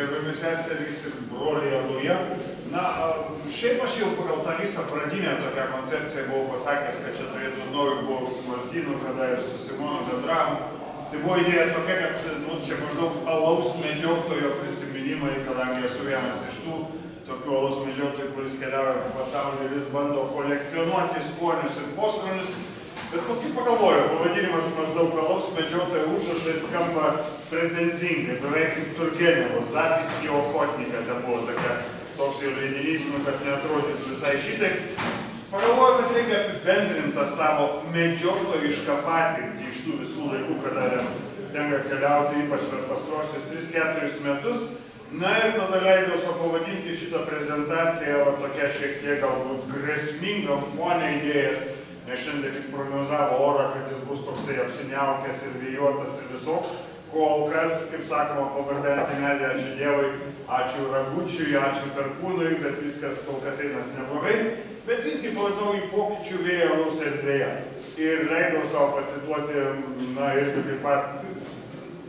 gerbiami seserys ir broliai Aluje. Na, šiaip aš jau pagal tą visą pradinę tokią koncepciją buvau pasakęs, kad čia turėtų naujo buvo su Martynu, kada ir su Simonu bendravom. Tai buvo idėja tokia, kad čia maždaug alaus medžiotojo prisiminimai, kadangi esu vienas iš tų tokių alaus medžiotojų, kuris keliauja po pasaulį ir vis bando kolekcionuoti skonius ir poskonius. Bet paskui pagalvoju, pavadinimas maždaug alaus medžiotojo užrašai skamba pretenzingai, beveik kaip Turgenevos, Zapiski Ochotnika, ten buvo toks jau leidinys, kad neatrodytų visai šitaip. Pagalvoju, kad reikia apibendrinti tą savo medžiotojišką patirtį iš tų visų laikų, kada tenka keliauti, ypač per pastaruosius 3-4 metus. Na ir tada leidau savo pavadinti šitą prezentaciją, o tokia šiek tiek galbūt grėsmingam fone idėjas, nes šiandien tik prognozavo orą, kad jis bus toksai apsiniaukęs ir vėjuotas ir visoks. Kol kas, kaip sakoma, pavardenti medį, ačiū Dievui, ačiū Ragučiui, ačiū Perkūnui, bet viskas kol kas einas neblogai. Bet visgi pavadau į pokyčių vėją alaus erdvėje. Ir leidau savo pacituoti, na, irgi taip pat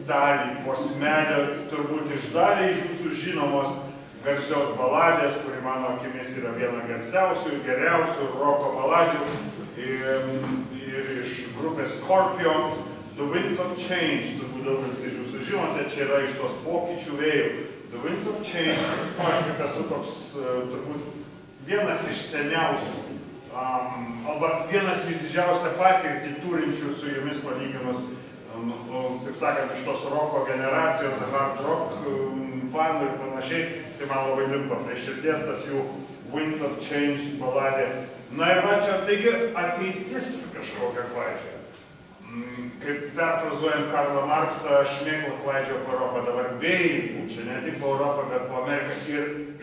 dalį posmelio, turbūt iš dalį iš jūsų žinomos garsios baladės, kuri mano akimis yra viena garsiausių ir geriausių roko baladžių. Ir iš grupės Scorpions, The Winds of Change, turbūt daugelis iš jūsų žinote, čia yra iš tos pokyčių vėjų. The Winds of Change, aš kaip esu toks, turbūt vienas iš seniausių, arba vienas iš didžiausią patirtį turinčių su jumis palyginus, taip sakant, iš tos roko generacijos, hard rock fanų ir panašiai, tai man labai limpa prie širdies tas jų Winds of Change baladė. Na ir va čia, taigi ateitis kažkokia klaidžia. Kaip perfrazuojant Karlą Marksą, šmėklą klaidžia po Europą, dabar vėjai pučia, ne tik po Europą, bet po Ameriką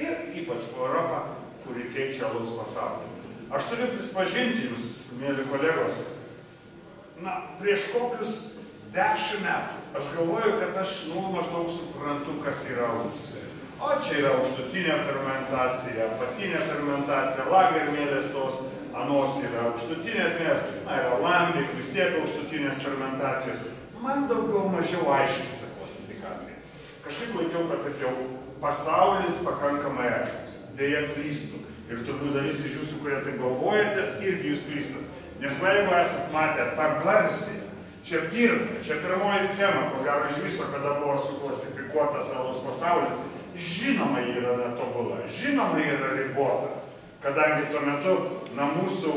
ir ypač po Europą, kuri keičia alaus pasaulį. Aš turiu prispažinti jūs, mėly kolegos, na, prieš kokius 10 metų aš galvoju, kad aš, maždaug suprantu, kas yra alaus. O čia yra aukštutinė fermentacija, apatinė fermentacija, lagermėlės tos anos yra aukštutinės mėsas, na, yra lambiai, vis tiek aukštutinės fermentacijos. Man daugiau mažiau aiškiai ta klasifikacija. Kažkaip laikiau, kad jau pasaulis pakankamai aiškus. Deja, klystu. Ir turbūt dalis iš jūsų, kurie taip galvojate, irgi jūs klystat. Nes jeigu esat matę tą garsiai, čia pirmoji schema, ko gero iš viso, kada buvo suklasifikuotas alaus pasaulis, žinoma yra netobula, žinoma yra ribota, kadangi tuo metu, na, mūsų,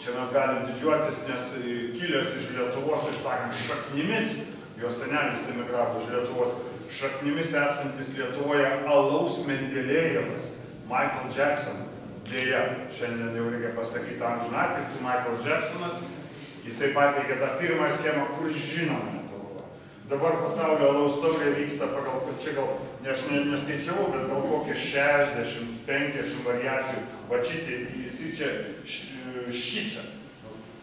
čia mes galim didžiuotis, nes kilęs iš Lietuvos, taip sakant, šaknimis, jo senelis emigravo iš Lietuvos, šaknimis esantis Lietuvoje alaus Mendelėjevas, Michael Jackson, dėja, šiandien jau reikia pasakyti amžinatilsį, Michael Jacksonas, jisai pateikė tą pirmąją schemą, kur žinoma netobula. Dabar pasaulio alaus taurė vyksta pagal, čia gal, aš neskaičiavau, bet gal kokie 60-50 variacijų. Va šičia, šičia.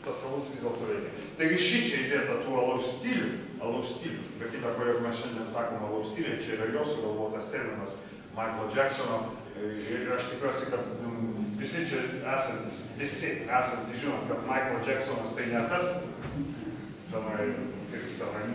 Tas alaus vis dėlto reikia. Taigi šičia įdėta tų alaus stilių. Be kita ko, jog mes šiandien sakom alaus stiliai, čia yra jo sugalvotas terminas Michael Jacksono. Ir aš tikiuosi, kad visi čia esantys žinom, kad Michael Jacksonas tai ne tas,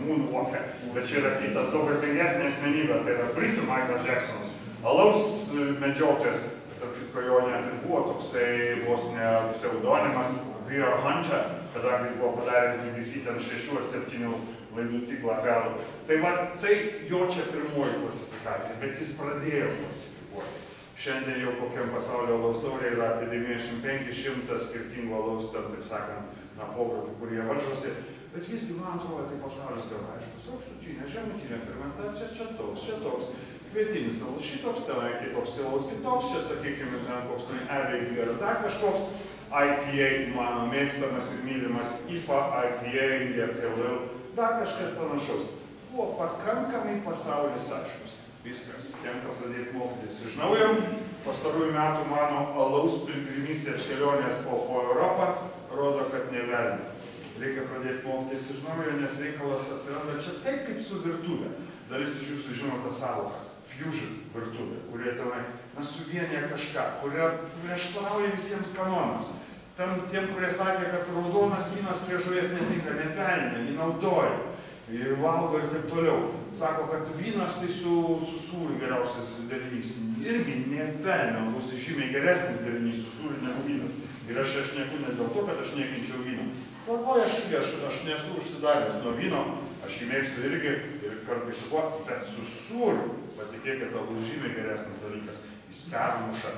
Moonwalker, bet čia yra kitas daug garbingesnė asmenybė, tai yra britų Michael Jacksonas, alaus medžiotojas, tarp kitko jo net buvo toksai vos ne pseudonimas Beer Hunter, kadangi jis buvo padaręs BBC ten 6 ar 7 laidų ciklą galų. Tai va, tai jo čia pirmoji klasifikacija, bet jis pradėjo klasifikuoti. Šiandien jau kokiam pasaulio alaus taurė yra apie 95-100 skirtingų alaus, taip sakant, pogrupų, kurie varžosi. Bet visgi, man atrodo, tai pasaulis gana aiškus. Aukštutinė, žemutinė fermentacija, čia toks, kvietinis alaus, šitoks, tenai kitoks alaus, kitoks, čia, sakykime, ten koks ten EVG ar dar kažkoks, IPA, mano mėgstamas ir mylimas, IPA, IPA, IPA, dar kažkas panašaus. Buvo pakankamai pasaulis aiškus. Viskas, tenka pradėti mokytis iš naujo. Pastarųjų metų mano alaus pilgrimystės kelionės po Europą rodo, kad nevelnė. Reikia pradėti mokytis iš naujo, nes reikalas atsiranda čia taip kaip su virtuvė. Dalis iš jūsų žino tą sąvoką. Fusion virtuvė, kurie tenai suvienė kažką, kurie prieštarauja visiems kanonams. Tiem, kurie sakė, kad raudonas vynas prie žuvies netinka, nevelnė, jį naudoja, jį valgo ir taip toliau. sako, kad vynas tai su sūriu geriausias derinys. Irgi nepelnio bus žymiai geresnis derinys su sūriu negu vynas. Ir aš šneku ne dėl to, kad aš nekenčiau vyno. Galvoju, aš nesu užsidaręs nuo vyno, aš jį mėgstu irgi ir kartais su kuo, bet su sūriu, patikėkite, bus žymiai geresnis dalykas. Jis permuša,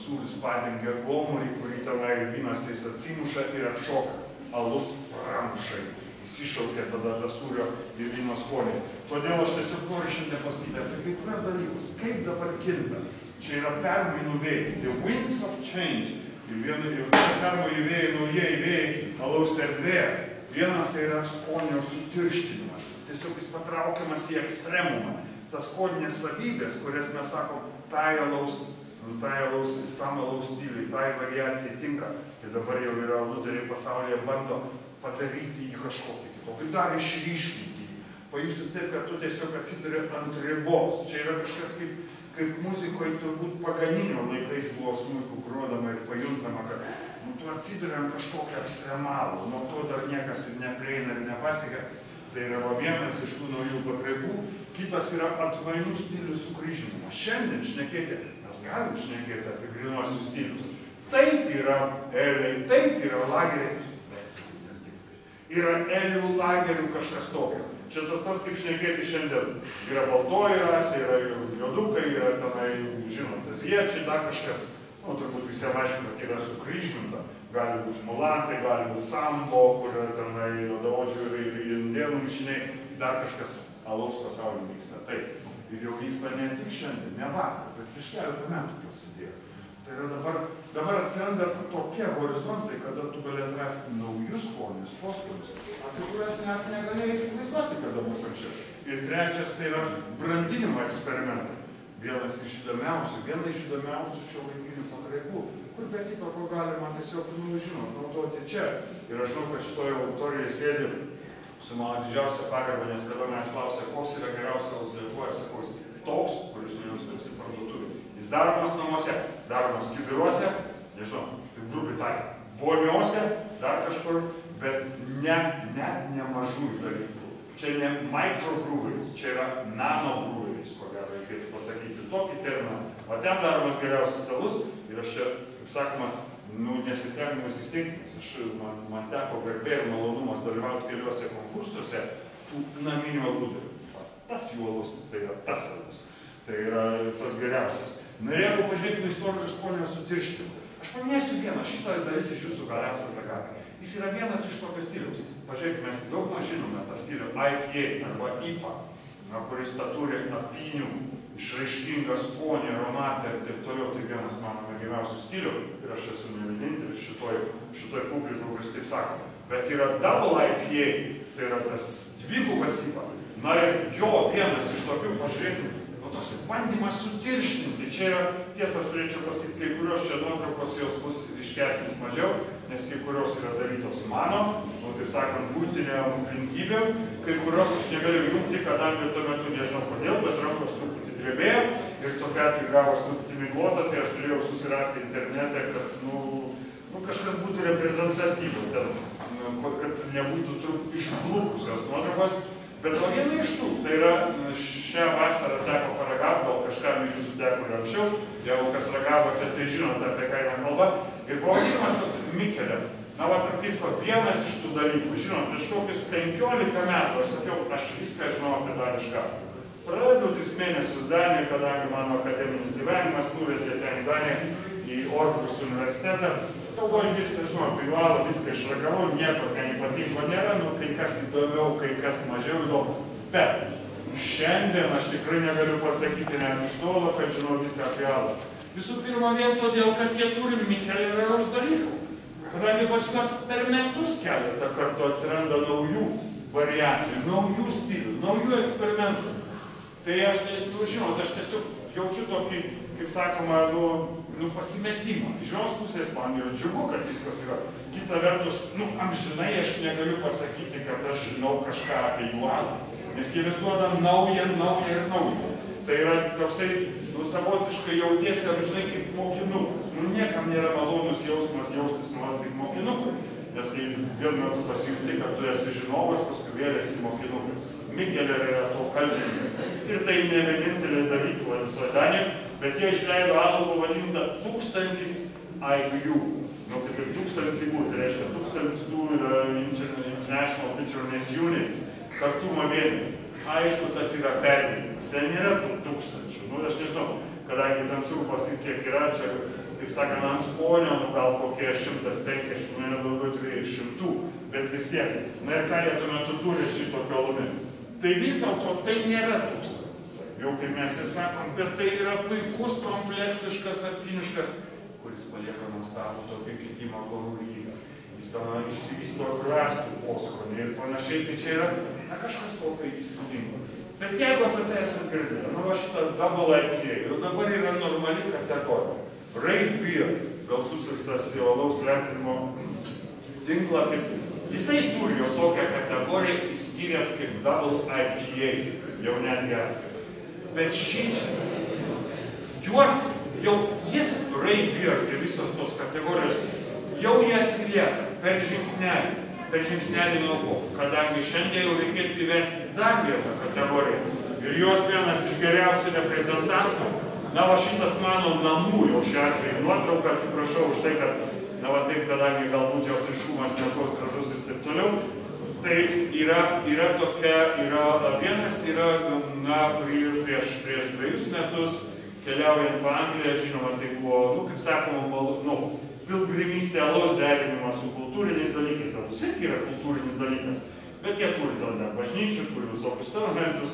sūris padengia gomurį, kurį tenai vynas tais atsimuša ir atšoka. Alus pramušai. Jis iššaukia tada tą sūrio ir vyno skonį. Todėl aš tiesiog noriu šiandien pasakyti apie kai kurias dalykus. Kaip dabar kinta? Čia yra permainų vėjai. The winds of change. Ir permainų vėjai, naujieji vėjai, alaus erdvėje. Vienas tai yra skonio sutirštinimas. Tiesiog jis patraukiamas į ekstremumą. Tas skoninės savybės, kurias mes sakom, tai alaus stiliui, tai variacijai tinka. Ir dabar jau yra aludariai pasaulyje bando padaryti jį kažkokį kitokį, dar išryškinti jį. Pajusit taip, kad tu tiesiog atsiduri ant ribos. Čia yra kažkas kaip muzikoje turbūt Paganinio laikais buvo smuikų grodama ir pajuntama, kad tu atsiduri ant kažkokio ekstremalų, nuo to dar niekas ir neprieina ir nepasiekia. Tai yra vienas iš tų naujų pakraipų, kitas yra atmainų stilių sukryžinimas. Šiandien šnekėti, mes galim šnekėti apie grynuosius stilius. Taip yra eliai, taip yra lageriai. Yra elių lagerių kažkas tokio. Čia tas pats, kaip šnekėti šiandien. Yra baltoji rasė, yra juodukai, yra tenai, žinot, aziečiai, dar kažkas. Turbūt visiems aišku, kad yra sukryžminta. Gali būti mulantai, gali būti sambo, kur tenai juodaodžių ir indėnų mišiniai. Dar kažkas alaus pasaulyje vyksta. Taip. Ir jau vyksta ne tik šiandien, ne vakar, bet prieš keletą metų prasidėjo. Tai yra dabar atsiranda tokie horizontai, kada tu gali atrasti naujus skonius, poskonius, apie kurias net negalėjai įsivaizduoti, kada bus anksčiau. Ir trečias tai yra brandinimo eksperimentai. Viena iš įdomiausių šio laikinių pakraipų, kur be kito ko galima tiesiog, naudoti čia. Ir aš žinau, kad šitoje auditorijoje sėdi su mano didžiausia pagarba, nes kada mes klausė, koks yra geriausias Lietuvoje, sakau, toks, kuris jums visi parduotuvė. Jis daromas namuose, daromas kibiruose, nežinau, tai grubiai tariant, voniose, dar kažkur, bet net nemažų dalykų. Čia ne microbreweris, čia yra nanobreweris, ko gero reikėtų pasakyti tokį terminą. O ten daromas geriausias alus ir aš čia, kaip sakoma, nesistengdamas įsteigti, man teko garbė ir malonumas dalyvauti keliuose konkursuose tų naminių aludarių. Tas jų alus, tai yra tas alus. Tai yra tas geriausias. Na ir jeigu pažiūrėtume istorijų ir skonio sutirštinimą. Aš paminėsiu vieną, šitą dalis iš jūsų gal esate gavę. Jis yra vienas iš tokio stiliaus. Pažiūrėkime, mes daug žinome tą stilių IPA arba IPA, kuris turi apynių, išraiškingą skonį, aromatą ir taip toliau. Tai vienas mano mėgiamiausių stilių ir aš esu ne vienintelis šitoj publikų, kuris taip sako. Bet yra double IPA, tai yra tas dvigubas IPA. Na ir jo vienas iš tokių, pažiūrėkime, toks bandymas sutirštinti. Čia yra, tiesa, aš turėčiau pasakyti, kai kurios čia nuotraukos jos bus ryškesnis mažiau, nes kai kurios yra darytos mano, taip sakant, būtinėm aplinkybėm, kai kurios aš negaliu jungti, kadangi tuo metu nežinau kodėl, bet rankos truputį drebėjo ir tokia atveju gavos truputį miglota, tai aš turėjau susirasti internete, kad kažkas būtų reprezentatyvu, kad nebūtų išblukusios nuotraukos. Bet o viena iš tų, tai yra šią vasarą teko paragauti, gal kažkam iš jūsų teko ir anksčiau, jeigu kas ragavote, tai žinot apie ką eina kalba. Ir pavadinimas toks Mikelė. Na, tarp kitko, vienas iš tų dalykų, žinot, prieš kokius 15 metų aš sakiau, aš viską žinau apie danišką. Praradau 3 mėnesius Danijoje, kadangi mano akademinis gyvenimas nuvedė ten į Daniją, į Orhus universitetą. Galvoju, viską žinau, privalą, viską išragavau, nieko ten ypatingo nėra, kai kas įdomiau, kai kas mažiau įdomu. Bet šiandien aš tikrai negaliu pasakyti net iš tolo, kad žinau viską apie alų. Visų pirma, vien todėl, kad jie turi Mikelio ir alaus dalykų. Kadangi pas juos per metus keletą kartų atsiranda naujų variacijų, naujų stilių, naujų eksperimentų. Tai aš, žinot, aš tiesiog jaučiu tokį, kaip sakoma, pasimetimą. Iš vienos pusės man yra džiugu, kad viskas yra. Kita vertus, amžinai aš negaliu pasakyti, kad aš žinau kažką apie jų alų, nes jie vis duoda naują ir naują. Tai yra toksai, savotiškai jautiesi amžinai kaip mokinukas. Niekam nėra malonus jausmas jaustis nuolat kaip mokinukui, nes kai vienu metu pasijunti, kad tu esi žinovas, paskui vėl esi mokinukas. Mikkeler yra to kalbininkas. Ir tai ne vienintelė darykla visoje Danijoje, bet jie išleido alų pavadintą 1000 IBU. Nu, kaip ir 1000 IBU, tai reiškia 1000 tų International Picture Units, kartumo vienetų. Aišku, tas yra perdėjimas. Ten nėra 1000. Nu, aš nežinau, kadangi ten surpas kiek yra, čia, kaip sakant, ant skonio, nu, gal kokie 150, nu, nedaugiau 200, bet vis tiek. Na ir ką jie tuo metu turi šitokio aluminio. Tai vis dėlto tai nėra 1000. Jau kaip mes ir sakom, bet tai yra puikus, kompleksiškas, apiniškas, kuris palieka nuostabų tokį kitimo kolorygą. Jis ten išsivysto rąstų poskonį ir panašiai, tai čia yra kažkas tokio įspūdingo. Bet jeigu apie tai esat girdėję, nu va šitas double IPA, jau dabar yra normali kategorija. Rate Beer, gal susistas į alaus vertinimo tinklapis, jisai turi jau tokią kategoriją įskyręs kaip double IPA, jau netgi atskirą. Bet šičia, jau jis Rate Beer, tai visos tos kategorijos, jau jie atsilieka per žingsnelį nuo ko, kadangi šiandien jau reikėtų įvesti dar vieną kategoriją. Ir jos vienas iš geriausių reprezentantų, na va šitas mano namų jau šiuo atveju nuotrauką, atsiprašau už tai, kad, na va taip, kadangi galbūt jos iššumas nekoks gražus ir taip toliau, tai yra tokia, vienas yra, na, prieš 2 metus, keliaujant po Angliją, žinoma, tai buvo, nu, kaip sakoma, pilgrimystė alaus derinimas su kultūriniais dalykais. Alus irgi yra kultūrinis dalykas, bet jie turi tada bažnyčių, turi visokius Stonehenge,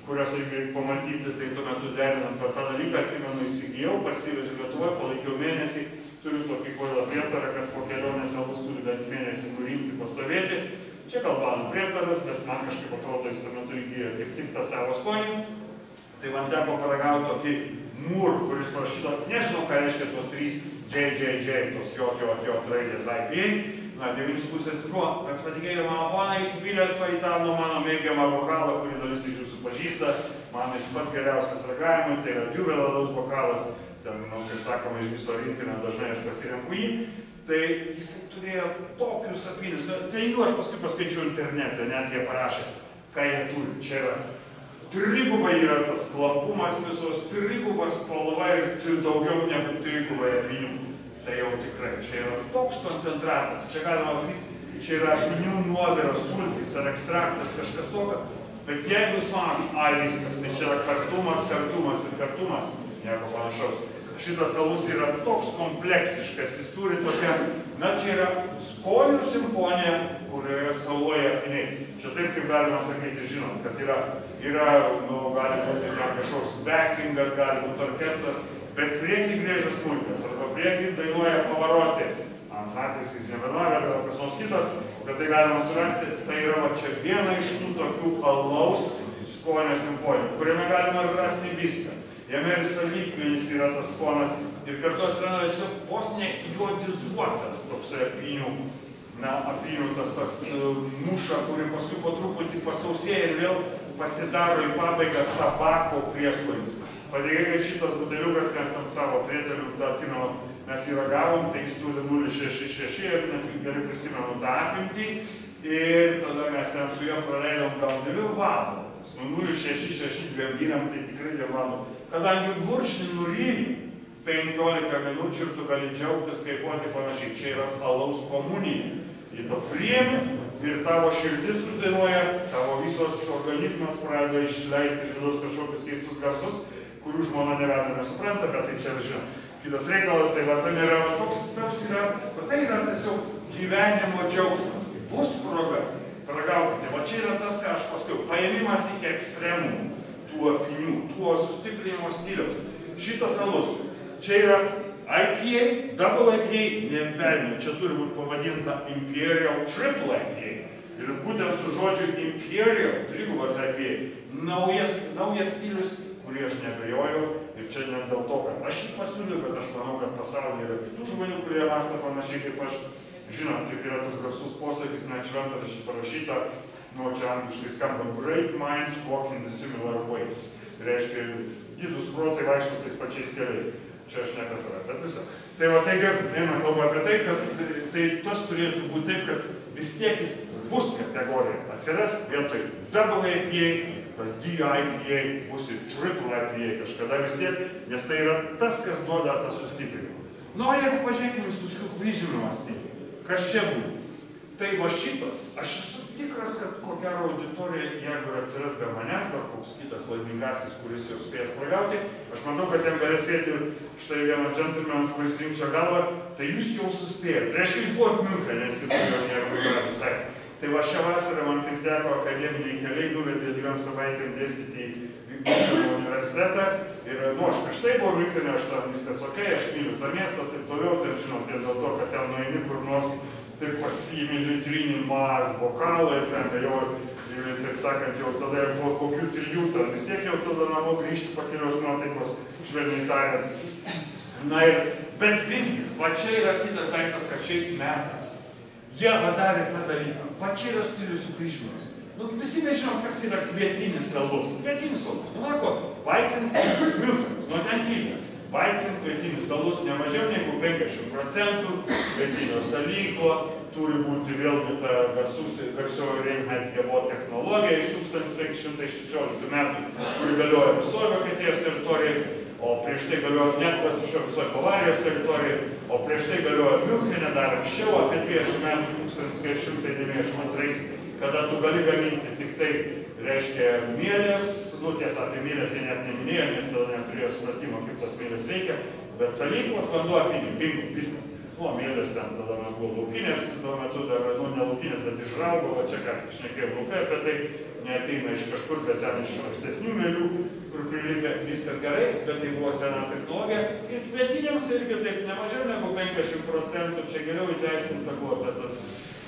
kuriuos reikia pamatyti, tai tuo metu derinant tą dalyką, atsimenu, įsigijau, parsivežiau Lietuvoje, palaikiau mėnesį, turiu tokį kvailą prietarą, kad po kelionės alus turi bent mėnesį nurimti, pastovėti. Čia kalbanų prietaras, bet man kažkaip atrodo, jis tuo metu įgyja tik tą savo skonį. Tai man teko paragauti tokį mūr, kuris parašyto, nežinau, ką reiškia tos 3 JJJ, tos jo raidės IPA, na, 9,5 tikro, bet patikėjo mano poną įsipylęs va į tą nuo mano mėgiamą vokalą, kurį dalis iš jūsų pažįsta, man jis pats geriausias ragavimui, tai yra Juvelalaus vokalas, ten, nu, kaip sakoma, iš viso rinkinio dažnai aš pasirenku jį, tai jisai turėjo tokius apinius, tai jų aš paskui paskaičiau internete, net jie parašė, ką jie turi, čia yra. Trigubai yra tas klapumas visos, trigubas spalva ir daugiau negu trigubai apinių. Tai jau tikrai, čia yra toks koncentratas, čia galima sakyti, čia yra apinių nuoviras, sultys ar ekstraktas, kažkas tokio. Bet jeigu jūs manot, viskas, tai čia yra kartumas, nieko panašaus. Šitas alus yra toks kompleksiškas, jis turi tokią, na čia yra skonių simfonija, kurioje saloja apiniai. Čia taip kaip galima sakyti, žinot, kad yra, nu, gali būti kažkoks backingas, gali būti orkestras, bet priekį grėžia smuikas, arba priekį dainuoja Pavarotti. Antratis jis nebenori, arba kas nors kitas, bet tai galima surasti, tai yra va čia viena iš tų tokių alaus skonio simfonijų, kuriame galima rasti viską. Jame ir savykmenis yra tas skonas ir kartu atsiranda tiesiog vos nejuodizuotas toksai apinių, tas muša, kuri paskui po truputį pasausėja ir vėl pasidaro į pabaigą tabako prieskonis. Padėkė, kad šitas buteliukas, mes tam savo prietelių, tą atsimenu, mes jį ragavom, tai jis turi 0,66 ir gerai prisimenu tą apimtį ir tada mes ten su juo praleidom gal 2 valandas. Nu 0,66 2 vyram, tai tikrai 2 valandas. Kadangi gurkšnį nuryji 15 minučių ir tu gali džiaugtis, kaifuoti panašiai. Čia yra alaus komunija. Jį to priemi ir tavo širdis uždainuoja, tavo visos organizmas pradeda išleisti iš vidaus kažkokius keistus garsus, kurių žmona neveda nesupranta, bet tai čia, žinot, kitas reikalas, tai va, ten yra toks yra, bet tai yra tiesiog gyvenimo džiaugsmas. Bus proga, paragaukite, va čia yra tas, ką aš pasakiau, paėmimas iki ekstremų tų apinių, tuo sustiprinimo stiliaus. Šitas alus, čia yra IPA, double IPA, nevelnių, čia turi būti pavadinta Imperial Triple IPA. Ir būtent su žodžiu Imperial, trigubas IPA, naujas stilius, kurį aš nebejoju. Ir čia ne dėl to, kad aš jį pasiūliu, bet aš manau, kad pasaulyje yra kitų žmonių, kurie mąsto panašiai kaip aš. Žinot, kaip yra toks garsus posakis, net šventaraščiai parašyta, nu, čia angliškai skamba Great minds walk in the similar ways. Reiškia, didūs protai vaikšto tais pačiais keliais. Čia aš ne apie save, bet visą. Tai va, taigi, eina kalba apie tai, kad tai tas turėtų būti taip, kad vis tiek jis bus kategorija. Atsiras vietoj double IPA, tas DIPA, bus ir triple IPA kažkada vis tiek, nes tai yra tas, kas duoda tą sustiprinimą. Nu, o jeigu pažiūrėkime su sugrįžimui mąstyti, kas čia būtų? Tai va šitas, aš esu tikras, kad ko gero auditorija, jeigu atsiras be manęs, dar koks kitas laimingasis, kuris jau spės pragauti, aš manau, kad ten gali sėti štai vienas džentelmenas, kuris rinkčia galvą, tai jūs jau suspėjate. Prieš jūs buvot Miunchene, nes kitų jau nėra visai. Tai va šią vasarą man taip teko akademiniai keliai nuvedė 2 savaitėm dėstyti į Miuncheno universitetą. Ir, nu, aš prieš tai buvau Miunchene, aš tam viskas ok, aš myliu tą miestą, taip toliau, tai žinot, dėl to, kad ten nueini kur nors, taip pasiimi litrinį mas bokalą ir ten jau, taip sakant, jau tada po kokių 3, ten vis tiek jau tada namo grįžti pakelios nuotaikos, švelniai tariant. Na ir, bet visgi, va čia yra kitas daiktas, kad šiais metais jie padarė tą dalyką. Va čia yra stilių sugrįžimas. Nu, visi mes žinom, kas yra kvietinis alus. Kvietinis alus. Nu, marko, Weizen, Miunchenas, nuo ten kilė. Weizen kvietinis alus ne mažiau negu 50%, kvietinio salyklo, turi būti vėlgi ta garsioji Reinheitsgebot technologija iš 1516 metų, kuri galioja visoje Vokietijos teritorijoje, o prieš tai galioja net visoje Bavarijos teritorijoje, o prieš tai galioja Miunchene dar anksčiau, apie 20 metų, 1592, kada tu gali gaminti tik tai, reiškia, mielės, nu tiesa, apie mielės jie net neminėjo, nes tada neturėjo supratimo, kaip tos mielės veikia, bet salyklas vanduo apynių, bingo, viskas. Nu, mielės ten tada buvo laukinės, tuo metu dar, nu, ne laukinės, bet išraugo, va čia ką tik šnekėjau laukai apie tai, neateina iš kažkur, bet ten iš ankstesnių mėlių, kur prilipė viskas gerai, bet tai buvo sena technologija. Ir kvietiniams irgi taip nemažiau negu 50%, čia geriau įteisinta buvo ta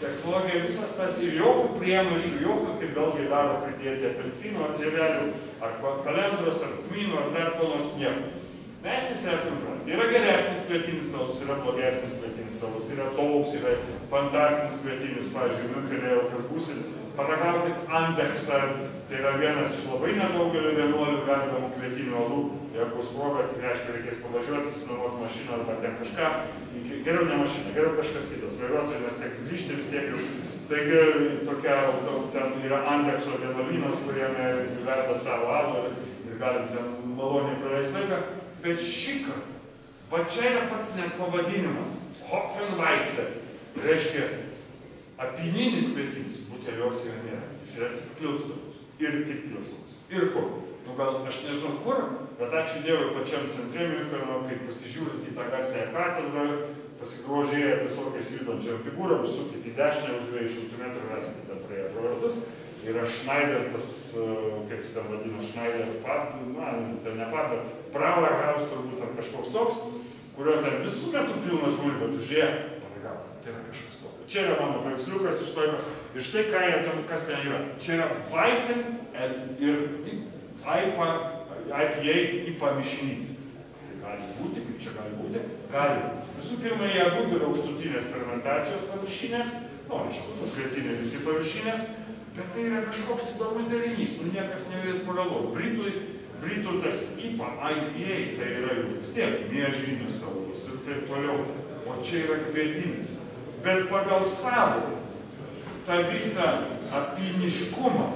technologija, visas tas ir jokių priemaišų, jokių, kaip vėlgi daro pridėti apelsinų ar žievelių, ar kalendros, ar kmynų, ar dar ko nors nieko. Mes visi esame pranti. Yra geresnis kvietinis alus, yra blogesnis kvietinis alus, yra toks, yra fantastinis kvietinis, pavyzdžiui, Miunchene jau kas būsit, paragaukit Andechsą, tai yra vienas iš labai nedaugelio 11 galimų kvietinių alų, jeigu bus proga, tik reiškia reikės pavažiuoti, sinuoti mašiną arba ten kažką, geriau ne mašiną, geriau kažkas kitas, vairuotojai, nes teks grįžti vis tiek jau. Taigi tokia, ten yra Andechso vienuolynas, kuriame verda savo alų ir galim ten maloniai praleisti laiką. Bet šika, va čia yra pats net pavadinimas, Hopfenweisse, reiškia apyninis kvietinis, butelios jo nėra, jis yra tik pilstomas ir tik pilstomas. Ir kur? Nu gal aš nežinau kur, bet ačiū Dievui pačiam centre Miuncheno, kai pasižiūrint į tą garsiąją katedrą, pasigrožėję visokiais judančiam figūram, sukit į dešinę už 200 metrų rasite ten praėję pro ratus. Yra Schneider, tas, kaip jis ten vadina, Schneider pub, na, ten ne pub, bet Brauerhaus turbūt ar kažkoks toks, kurio ten visų metų pilna žmonių, bet užėję, paragauk, tai yra kažkas tokio. Čia yra mano paveiksliukas iš to, ir štai ką jie ten, kas ten yra. Čia yra Weizen ir IPA mišinys. Tai gali būti, kaip čia gali būti? Gali. Visų pirma, jie abu yra aukštutinės fermentacijos paviršinės, nu, aišku, kvietinė visi paviršinės, bet tai yra kažkoks įdomus derinys, nu niekas negalėtų pagalvoti. Britų tas IPA, tai yra jau vis tiek miežinis alus ir taip toliau, o čia yra kvietinis. Bet pagal savo tą visą apyniškumą,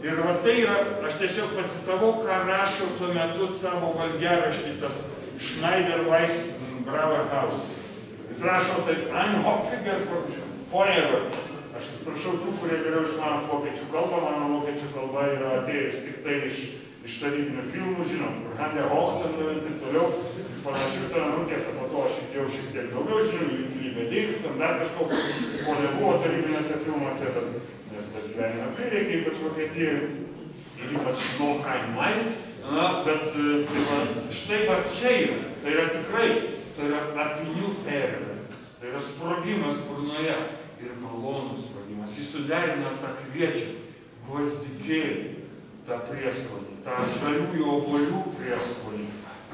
ir va tai yra, aš tiesiog pacitavau, ką rašo tuo metu savo valgiaraštį tas Schneider-Weiss Brauerhaus. Jis rašo taip, Einhopfiges Feuerwerk. Aš atsiprašau tų, kurie geriau išmanot vokiečių kalbą, mano vokiečių kalba yra atėjus tik tai iš tarybinių filmų, žinom, kur Hande Hochten ir taip toliau, panašių ten, nu tiesa, po to aš jau šiek tiek daugiau žinau, Lybedėjus, ten dar kažkokio, ko nebuvo tarybinėse filmuose, nes tą gyvenimą prireikia, ypač Vokietijoje, ir ypač Nochheim Main, bet tai va, štai va čia yra, tai yra tikrai, tai yra apynių fejerverkas, tai yra sprogimas burnoje. Ir malonus sprogimas. Jis suderina tą kviečių, gvazdikėlį, tą prieskonį, tą žaliųjų obuolių prieskonį,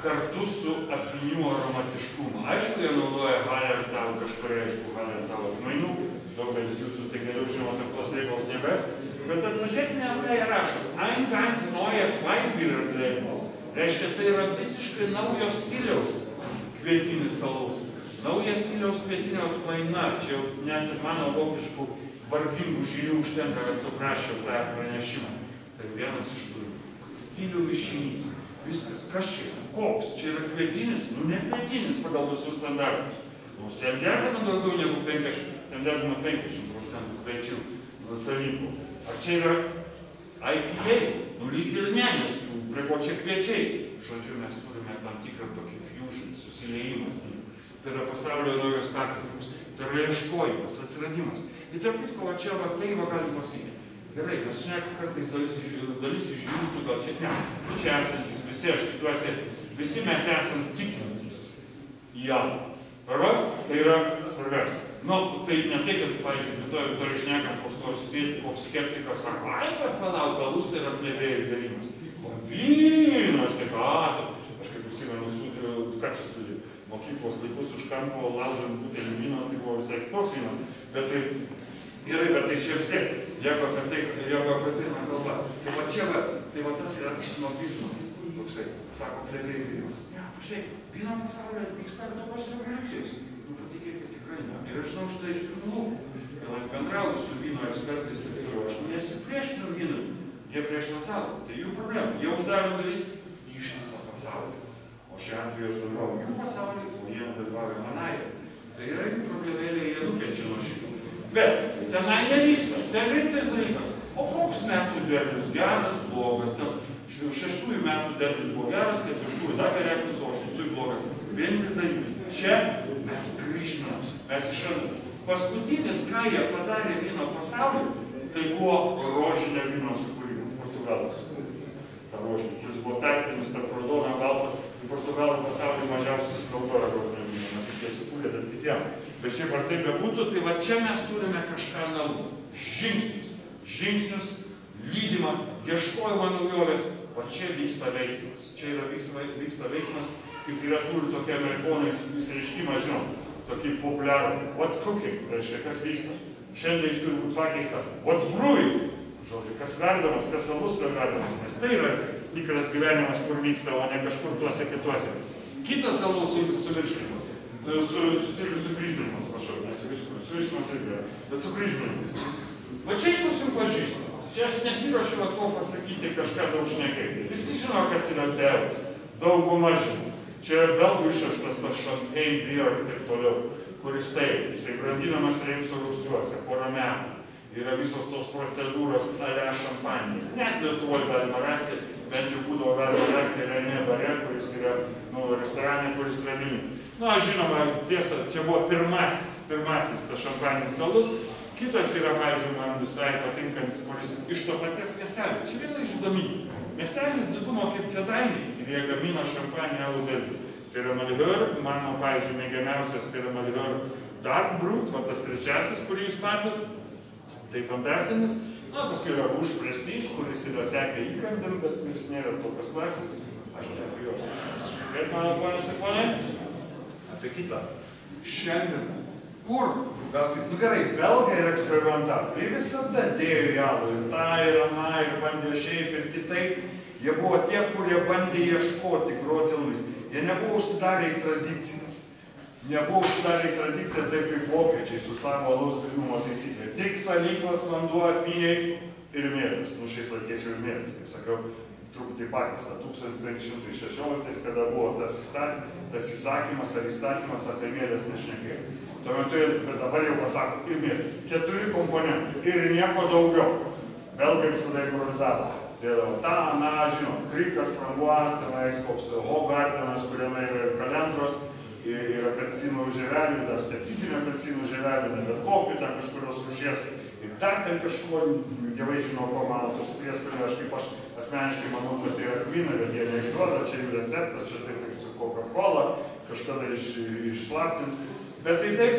kartu su apynių aromatiškumu. Aišku, jie naudoja Hallertau, kažkuria aišku Hallertau atmainų, daugelis jūsų tai geriau žinot, kad tos reikalus nebes, bet atpažiūrėkime, ką jie rašo. Ein ganz neues Weissbiererlebnis. Reiškia, tai yra visiškai naujo stiliaus kvietinis alus. Naujas stiliaus kvietinio atmaina, čia jau net ir mano vokiškų vargingų žinių užtenka, kad suprasčiau tą pranešimą. Tai vienas iš tų stilių mišinys. Viskas, kas čia? Koks? Čia yra kvietinis? Nu, ne kvietinis pagal visus standartus. Nors ten dedama daugiau negu 50%, ten dedama 50% kviečių savykų. Ar čia yra IPA? Nu, lyg ir ne, nes prie ko čia kviečiai? Žodžiu, mes turime tam tikrą tokį fusion, susiliejimas. Tai yra pasaulio naujos patirtys. Tai yra ieškojimas, atsiradimas. Ir tarp kitko, va čia va tai va galim pasakyti. Gerai, mes šnekam kartais dalis iš jūsų, gal čia ne. Čia esantys visi, aš tikiuosi, visi mes esam tikintys į Alą. Arba? Tai yra svarbiausia. Nu, tai ne tai, kad, pavyzdžiui, rytoj šnekam koks skeptikas, sako, ai, kad palauk, galus tai yra plebėjų dalymas. O vynas, tai ką, aš kaip prisimenu, ką čia studijų, mokyklos laikus už kampo, laužant butelį vyno, tai buvo visai kitoks vynas. Bet tai, gerai, bet tai čia vis tiek, jeigu apie tai nekalba. Tai va čia, tai va tas yra snobizmas, toksai, sako plebėjų dalymas. Ne, pažiūrėk, vyno pasaulyje vyksta tokios revoliucijos. Nu, patikėkit, tikrai ne. Ir aš žinau šitą iš pirmų lūpų. Kai bendrauju su vyno ekspertais, tai aš nesipriešinu vynui. Jie priešina savo. Tai jų problema. Jie uždaro dalis ištisa pasaulį. O šiuo atveju aš dalyvauju jų pasaulį, o jie dalyvauja manąją. Tai yra jų problemėlė, jie nukenčia nuo šito. Bet tenai nevyksta. Ten rimtas dalykas. O koks metų derlius? Geras, blogas. Ten 6 metų derlius buvo geras, 4 dar geresnis, o 8 blogas. Vienintis dalykas. Čia mes grįžtam. Mes išrandam. Paskutinis, ką jie padarė vyno pasauliu, tai buvo rožinio vyno sukūrimas. Portugalas sukūrė tą rožinį, kuris buvo tarpinis tarp raudono balto. Į Portugalų pasaulį mažiausiai naudoja rožinio vyno, ne tik jie sukūrė, bet kitiems. Bet šiaip ar taip bebūtų, tai va čia mes turime kažką naujo. Žingsnius, lydimą, ieškojimą naujovės. Va čia vyksta veiksmas. Čia yra vyksta veiksmas, kaip yra turi tokie amerikonai išsireiškimą, žinom. Tokį populiarų. What's cooking? Reiškia, kas vyksta. Šiandien jis turi būti pakeista. What's brewing? Žodžiu, kas verdamas, kas alus tas verdamas. Nes tai yra tikras gyvenimas, kur vyksta, o ne kažkur tuose kituose. Kitas alus suvirškinimas. Sukryžminimas, prašau. Ne suvirškinimas irgi yra. Bet sukryžminimas. Va čia iš mūsų pažįstamas. Čia aš nesiruošiu to pasakyti kažką daug šnekėti. Visi žino, kas yra Dievas. Dauguma žino. Čia yra belgų išrastas tas champagne beer ir taip toliau, kuris taip, jisai brandinamas Reimso rūsiuose, porą metų. Yra visos tos procedūros ale šampanės. Net Lietuvoje galima rasti, bent jau būdavo galima rasti Renė bare, kuris yra, restorane, kuris yra Vilniuje. Žinoma, tiesa, čia buvo pirmasis tas šampanės salus. Kitas yra, pavyzdžiui, man visai patinkantis, kuris iš to paties miestelio. Čia viena iš įdomybių. Miestelis didumo kaip Kėdainiai ir jie gamina šampanį alų dalį. Tai yra Malheur, mano, pavyzdžiui, mėgiamiausias, tai yra Malheur Dark Brut, va tas trečiasis, kurį jūs matot. Tai fantastinis. Paskui yra Rouge Prestige, kuris yra sekė įkandam, bet kuris nėra tokios klasės. Aš ne apie juos. Bet, mano ponas ir ponė, apie kitą. Šiandien. Kur? Gerai, belgai ir eksperimentatoriai visada dėjo į alų ir tą, ir aną, ir bandė šiaip ir kitaip. Jie buvo tie, kurie bandė ieškoti, groti alus. Jie nebuvo užsidarę į tradicijas. Nebuvo užsidarę į tradiciją taip kaip vokiečiai su savo alaus grynumo taisyklė. Tik salyklas, vanduo, apyniai ir mėlis. Šiais laikais jau ir mėlis, kaip sakiau, truputį pakeista. 1516, kada buvo tas įsakymas ar įstatymas apie mėlės nešnekėjo. Tuo metu, bet dabar jau pasako, ir mėlis. 4 komponentų ir nieko daugiau. Belgai visada improvizavo. Dėdavo tą, žinom, Krikas, Frambuas, tenais koks Hogartenas, kuriame yra ir kalendros, ir apelsinų žievelį, dar specifinio apelsinų žievelį, ne bet kokiu, ten kažkurios rūšies. Ir dar ten kažko, dievai žino, ko mano tos prieskonių, aš kaip aš asmeniškai manau, kad tai yra kvina, bet jie neišduoda, čia jų receptas, čia taip kaip su Coca-Cola, kažkada išslaptins. Bet tai taip,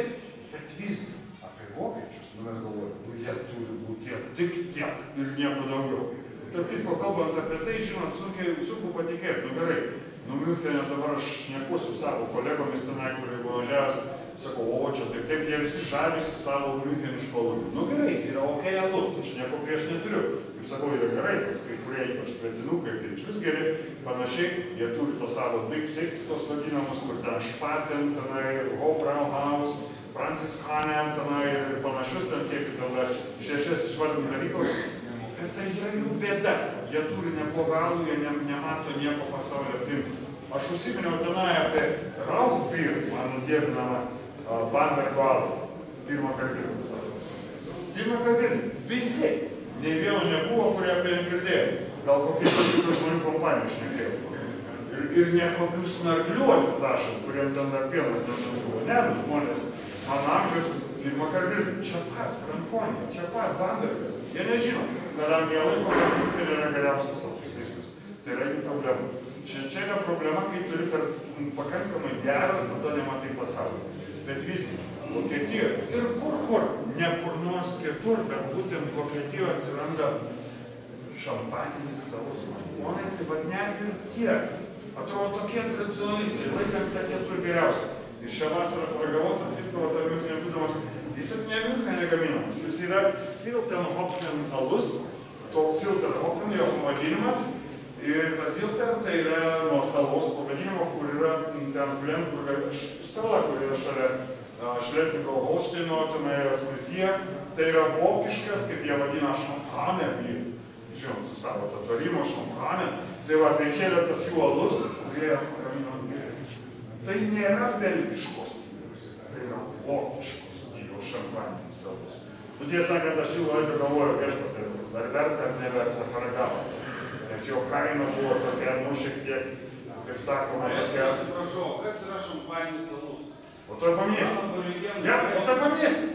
bet visgi, apie vokiečius, mes galvojame, jie turi būti tik tiek ir nieko daugiau. Tarp kitko, kalbant apie tai, žinot, sunku patikėti, gerai. Miunchene dabar aš šneku su savo kolegomis tenai, kurie buvo važiavęs, sakau, o čia taip, jie visi žavisi savo miuncheniško alumi. Gerai, jis yra okei alus, aš nieko prieš neturiu. Kaip sakau, yra gerai, kai kurie ypač kretinukai, tai iš vis geri, panašiai, jie turi to savo Big Six, tos vadinamos, kur ten Špaten, tenai, Hofbrauhaus, Franciskanė, tenai ir panašius, ten kiek tada 6 išvardinti dalykus. Ir tai yra jų bėda. Jie turi neplogalų, jie nemato nieko pasaulio aplinkui. Aš užsiminiau tenai apie Raubir, mano dievinamą Banderbalą, pirmą kartą pasaulyje. Pirmą kartą visi, nei vieno nebuvo, kurie apie jį girdėjo. Gal kokių žmonių kompanijų šnekėjo. Ir nekokių snarglių, atsiprašom, kuriem ten dar pienas nežuvo. Ne, žmonės, man amžiaus, pirmą kartą čia pat, Frankonija, čia pat, Bandergas. Jie nežino, kadangi jie laiko, kad tai yra geriausias saugus, viskas. Tai yra jų problema. Čia yra problema, kai turi per pakankamai gerą, tada nematai pasaulį. Bet visgi, Vokietijoje ir kur, ne kur nors kitur, bet būtent Vokietijoje atsiranda šampaninis savus manai, tai bet net ir tiek. Atrodo tokie tradicionalistai, laikant, kad jie turi geriausią. Ir šią vasarą paragavau, tarp kitko, tą Miuncheną būdamas, jis net ne Miuncheną gaminamas. Jis yra Siltenhopfen alus, toks Siltenhopfen, jo pavadinimas. Ir tas Silten tai yra nuo salos pavadinimo, kur yra ten Flensburgo sala, kur yra šalia Šlesnikovo Holšteino, tenai apskrityje. Tai yra vokiškas, kaip jie vadina, šampane, žinom, su savo tatarimo šampane. Tai va, tai čia yra tas jų alus, kurie gamino gėrį. Tai nėra belgiškos stilius, tai yra vokiškos stiliaus šampaninis alus. Tu tiesą sakant, aš ilgą laiką galvoju, viešpatį, ar verta ar neverta paragauti. Nes jo kaina buvo tokia, šiek tiek, kaip sakoma, atsiprašau, kas yra šampaninis alus? O to paminėsi. Ja, o to paminėsi.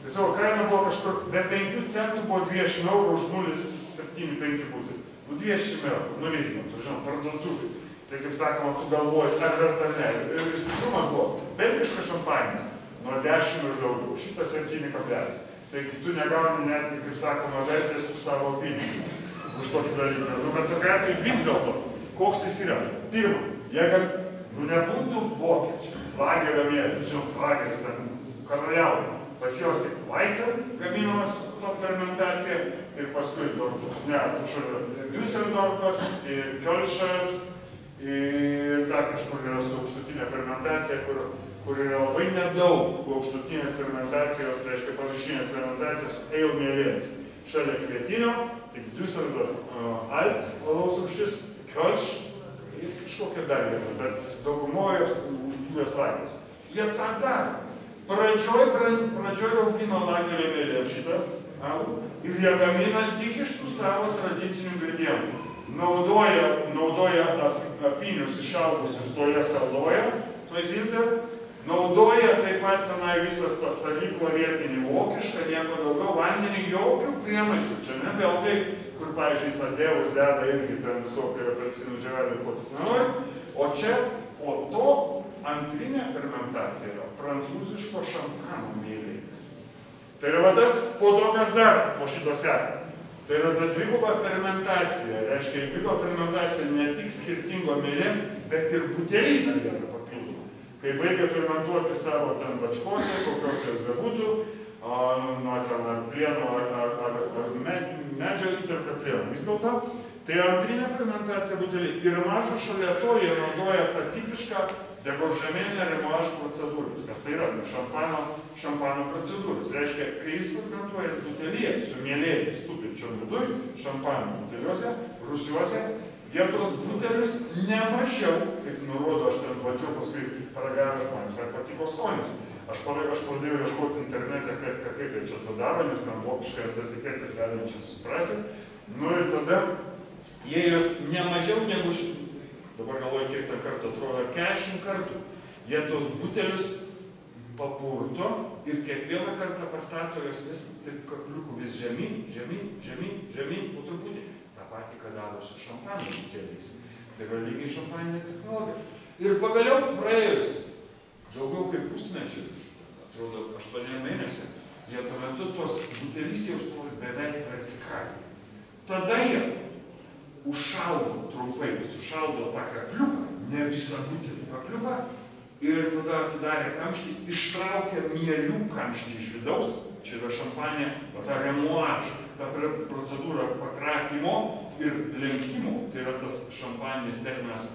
Tiesiog kaina buvo kažkur, be 5 centų buvo 20 eurų už 0,75 būtų. 20 eurų, nulisnėm, tu žinom, parduotuvį. Tai kaip sakoma, tu galvoji, ar verta ne. Ir ištikrumas buvo, belgiškas šampaninis, nuo 10 ir daugiau, šitas 7,5. Taigi tu negauni net, kaip sakoma, vertės už savo pinigus. Už tokį dalyką. Bet tokia atveju vis dėlto, koks jis yra? Pirma, jeigu nebūtų vokiečiai, lagerio mėlė, žinom, lageris ten karaliauja, pas jos tik Weizen gaminamas to fermentacija ir paskui Düsseldorfas ir Kiolšas ir dar kažkur yra su aukštutinė fermentacija, kur yra labai nedaug aukštutinės fermentacijos, tai reiškia paviršinės fermentacijos eilmėlėlis. Šalia kvietinio, tik Düsseldorf Alt, alaus rūšis, Kiolš ir kažkokia dar viena, bet daugumoje uždūlės lageris. Jie tą daro. Pradžioj augino lagerio mėlė šitą alų ir jie gamina tik iš tų savo tradicinių ingredientų. Naudoja apynius išaugusius toje saloje, naudoja taip pat tenai visas tas savyklą vietinį vokišką, nieko daugiau, vandenį, jokių priemaišų. Čia ne belgai, kur, pavyzdžiui, Tadėjus deda irgi ten visokių apelsinų žievelių, ko tik nenori. O čia po to antrinė fermentacija yra prancūziško šampano mėlėlis. Tai yra vadas po to, kas dar po šito seka. Tai yra ta dviguba fermentacija. Reiškia, dviguba fermentacija ne tik skirtingo mėlėm, bet ir butelyną vieną papildomą. Kai baigia fermentuoti savo ten bačkose, kokios jos bebūtų, nuo ten ar plieno, ar medžio įtarpio plieno. Vis dėlto, tai antrinė fermentacija butely. Ir mažo šalia to jie naudoja tą tipišką degoržaminę remoaž procedūras. Kas tai yra? Šampano procedūras. Reiškia, kai jis fermentuojas butelyje su mėlėjiais tupinčiom viduj, šampano buteliuose, rusiuose, jie tos butelius nemažiau, kaip nurodo, aš ten plačiau paskui paragavęs man, visai patiko skonis. Aš pradėjau ieškoti internete, kaip jie čia to daro, nes ten vokiškai etiketės galinčiai suprasti. Nu ir tada jie jos nemažiau negu dabar galvoju, kiek tą kartą atrodo, 40 kartų. Jie tos butelius papurto ir kiekvieną kartą pastato jos vis taip kakliukų vis žemyn, po truputį. Ta pati, ką daro su šampano buteliais. Tai yra lygiai šampaninė technologija. Ir pagaliau praėjus daugiau kaip pusmečių, atrodo 8 mėnesių, jie tuo metu tos butelys jau stovi beveik vertikaliai. Tada jie užšaldo trumpai, sušaldo tą kakliuką, ne visą butelį kakliuką, ir tada atidarė kamštį, ištraukė mielių kamštį iš vidaus, čia yra šampanė, ta remoaž, ta procedūra pakratymo ir lenkimo, tai yra tas šampaninis terminas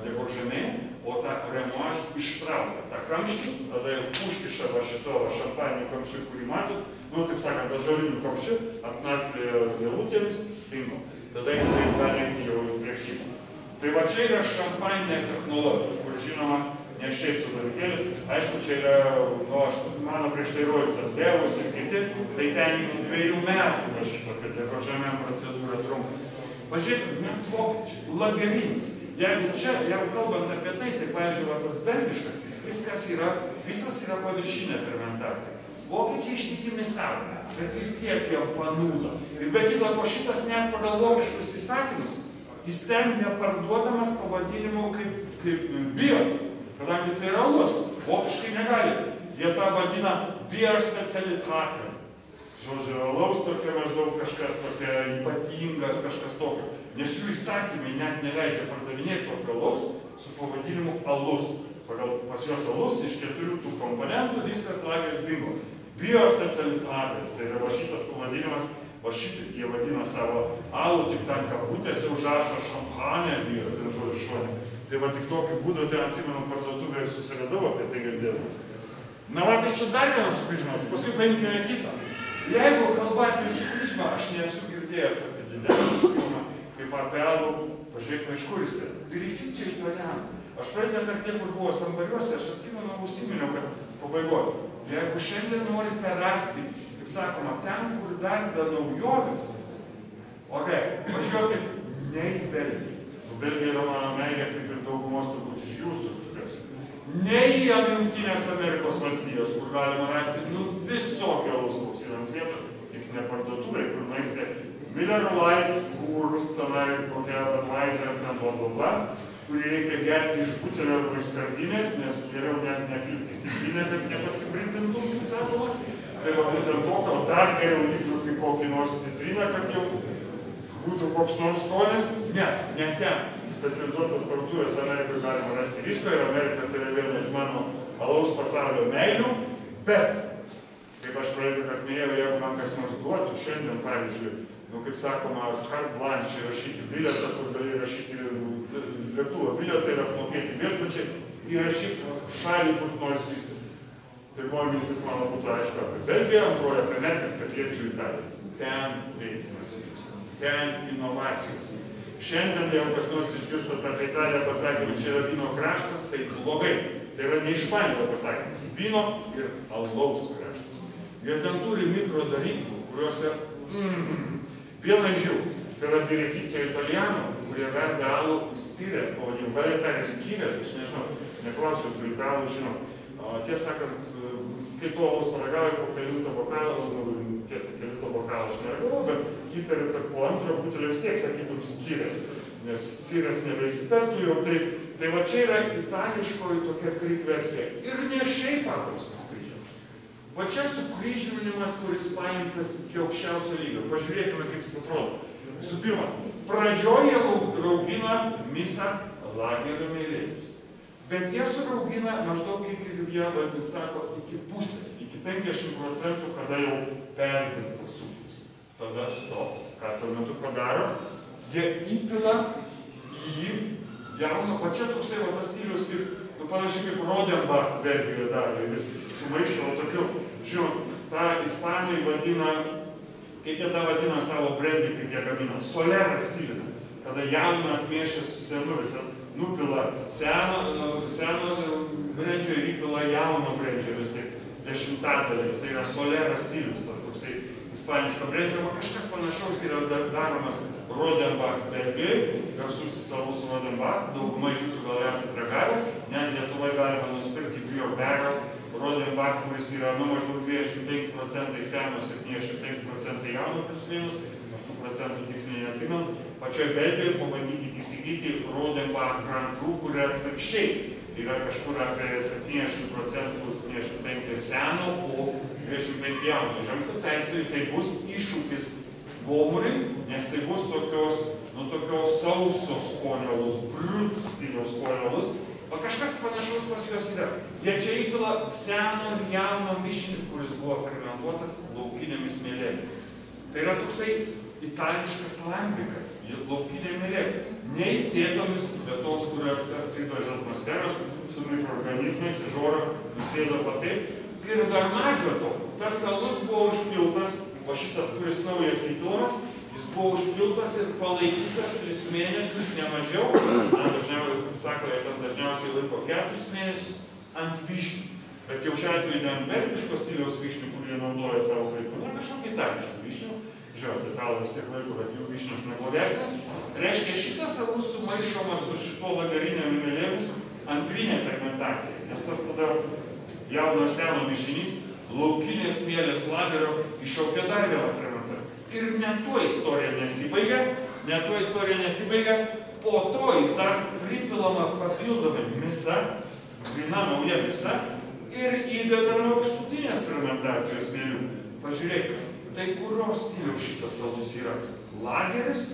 dekožemė, o tą remuaž ištraukia. Ta kamštį, tada jau užkiša va šito šampaninių kamščių, kurį matot, nu, taip sakant, žolinių kamščių, atnarplė vėlutėmis, bingo. Tada jisai gali jau priekybą. Tai va čia yra šampaninė technologija, kur žinoma, ne šiaip su dalykėlis. Aišku, čia yra, nu, aš mano prieš tai rodyta, Devus ir kiti, tai ten iki 2 metų va šito, kad dekožemė procedūra trunka. Pažiūrėkit, net vokiečiai, lagerinis. Jeigu čia, jeigu kalbant apie tai, tai pavyzdžiui, tas belgiškas, visas yra paviršinė fermentacija. Vokiečiai ištikimi savo, bet vis tiek jau panūda. Ir be kito, po šitas net pagal vokiškus įstatymus, jis ten neparduodamas pavadinimu kaip bio, kadangi tai yra alus, vokiškai negali. Jie tą vadina Bierspecialitate. Žodžiu, alaus tokia maždaug kažkas tokia ypatingas, kažkas tokio. Nes jų įstatymai net neleidžia pardavinėti tokio alaus su pavadinimu alus. Pas juos alus iš 4 tų komponentų viskas lageris bingo. Bierspecialitate. Tai yra va šitas pavadinimas, va šitai jie vadina savo alų, tik ten kabutėse užrašo šampanę bijo, tai žodžiu šonė. Tai va tik tokiu būdu, tai atsimenu parduotuvę ir susiradau apie tai girdėdamas. Na va, tai čia dar vienas sugrįžimas, paskui paimkime kitą. Jeigu kalba apie sugrįžimą, aš nesu girdėjęs apie didelį sugrįžimą, kaip apie alų, pažiūrėkime, iš kur jis yra. Pirifičia italiana. Aš praeitą kartą, kur buvo Sambariuose, aš atsimenu, užsiminiau, kad pabaigoju. Jeigu šiandien norite rasti, kaip sakoma, ten, kur dar be naujovės, važiuokit ne į Belgiją. Belgija yra mano meilė, kaip ir daugumos turbūt iš jūsų turės. Ne į Jungtinės Amerikos valstijos, kur galima rasti, visokio alaus klausydams vietų, tik ne parduotuvai, kur nueisite Miller Lite, Coors, tenai kokia Budweiser, blablabla, kurį reikia gerti iš butelio arba iš skardinės, nes geriau net nepilti stiklinę, kad nepasibrintintum, kaip sakoma. Tai va būtent tokio, dar geriau įpilti kokį nors citriną, kad jau būtų koks nors skonis. Ne ten. Specializuotas parduotuvės Amerikoje galima rasti visko ir Amerika tai yra viena iš mano alaus pasaulio meilių, bet, kaip aš praeitą kartą minėjau, jeigu man kas nors duotų šiandien, pavyzdžiui, kaip sakoma, carte blanche įrašyti bilietą, kur gali įrašyti lėktuvo bilietą ir apmokėti viešbučiai, įrašyti šalį, kur nors vystyti. Pirmoji mintis mano būtų aišku apie Belgiją, antroji apie net, kad liečių Italiją. Ten veiksmas vyksta, ten inovacijos. Šiandien, jeigu kas nors išgirstų apie Italiją pasakymą, čia yra vyno kraštas, tai blogai. Tai yra neišmanėto pasakymas. Vyno ir alaus kraštas. Jie ten turi mikrodaryklų, kuriuose vienažių. Tai yra Birrificio Italiano, kurie verda alų skyrės, pavadinimu. Valetari skyrės, aš nežinau, neklausiu, turiu italų, žinau. Tiesą sakant, kai to alaus paragauju, po kelių bokalų, tiesa, kelių bokalų aš neragavau, bet įtariu, kad po antro butelio vis tiek sakytum skyrės, nes skyrės nebeįsitartų jau taip. Tai va čia yra itališkoji tokia krik versija. Ir ne šiaip paprastas kryžias. Va čia sukryžminimas, kuris paimtas iki aukščiausio lygio. Pažiūrėkime, kaip jis atrodo. Visų pirma, pradžioje raugina misą lagerio mėlėtis. Bet jie suraugina maždaug iki, jie sako, iki pusės, iki 50%, kada jau perdirbtas cukrus. Tada stop. Ką tuo metu padaro? Jie įpila į jauną, va čia toksai va tas stilius, kaip panašiai kaip Rodenbach Belgijoje darė, vis sumaišo tokiu, žinot, tą ispanai vadina, kaip jie tą vadina savo brandį, kaip jie gamina, Solera stilių, kada jauną atmiešę su senu visą nupila seno brandžio ir įpila jauno brandžio, vis taip dešimtadalis, tai yra Solera stilius, tas toksai ispaniško brandžio, kažkas panašaus yra daromas Rodenbach Belgijoje, garsusis alus Rodenbach, daugumai iš jūsų gal esate ragavę, net Lietuvoje galima nusipirkti Bio Barrel Rodenbach, kuris yra maždaug 25% seno, 75% jauno plius minus, 8% tiksliai neatsimenu. Pačioje Belgijoje pabandyti įsigyti Rodenbach Grand Cru, kuria atvirkščiai yra kažkur apie 70%, 75% seno, o 25% jauno. Žemsto teistojui tai bus iššūkis gomuriai, nes tai bus tokios sauso skonio alus, brut stiliaus skonio alus, o kažkas panašaus pas juos yra. Jie čia įpila seno ir jauno mišinį, kuris buvo fermentuotas laukinėmis mėlėmis. Tai yra toksai itališkas lambikas, laukinė mėlė, neįdėtomis, bet tos, kur atkrito iš atmosferos su mikroorganizmais, iš oro, nusėdo pataip. Ir dar mažo to, tas alus buvo užpiltas, o šitas, kuris naujas įdomas, jis buvo užpiltas ir palaikytas 3 mėnesius, ne mažiau, dažniausiai, kaip sako, jie ten dažniausiai laiko 4 mėnesius ant vyšnių. Bet jau šiuo atveju ne ant belgiško stiliaus vyšnių, kurie naudoja savo laiku, ne kažkokį itališkų vyšnių. Žinote, italai vis tiek laiko, kad jų vyšnios neblogesnės. Reiškia, šitas alus sumaišomas su šito lagarinėm įmelėmis antrinė fermentacija, nes tas tada jauno ir seno mišinys laukinės mielės lagerio iššaukia dar vieną fermentaciją. Ir net tuo istorija nesibaigia, po to jis dar pripilama papildomai misa, gryna nauja misa, ir įdedama aukštutinės fermentacijos mielių. Pažiūrėkit, tai kurios stiliaus šitas alus yra? Lageris,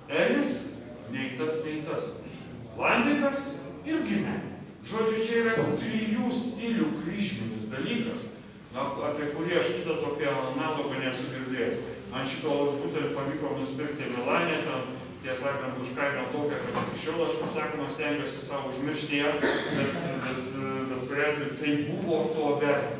elis, nei tas. Lambikas irgi ne. Žodžiu, čia yra 3 stilių kryžminis dalykas, apie kurį aš kitą tokią analogą nesu girdėjęs. Ant šito alaus butelį pavyko nusipirkti Milane, ten, tiesą sakant, už kainą tokią, kad iki šiol aš, kaip sakoma, stengiuosi savo užmiršti ją, bet kuriuo tai buvo to verta.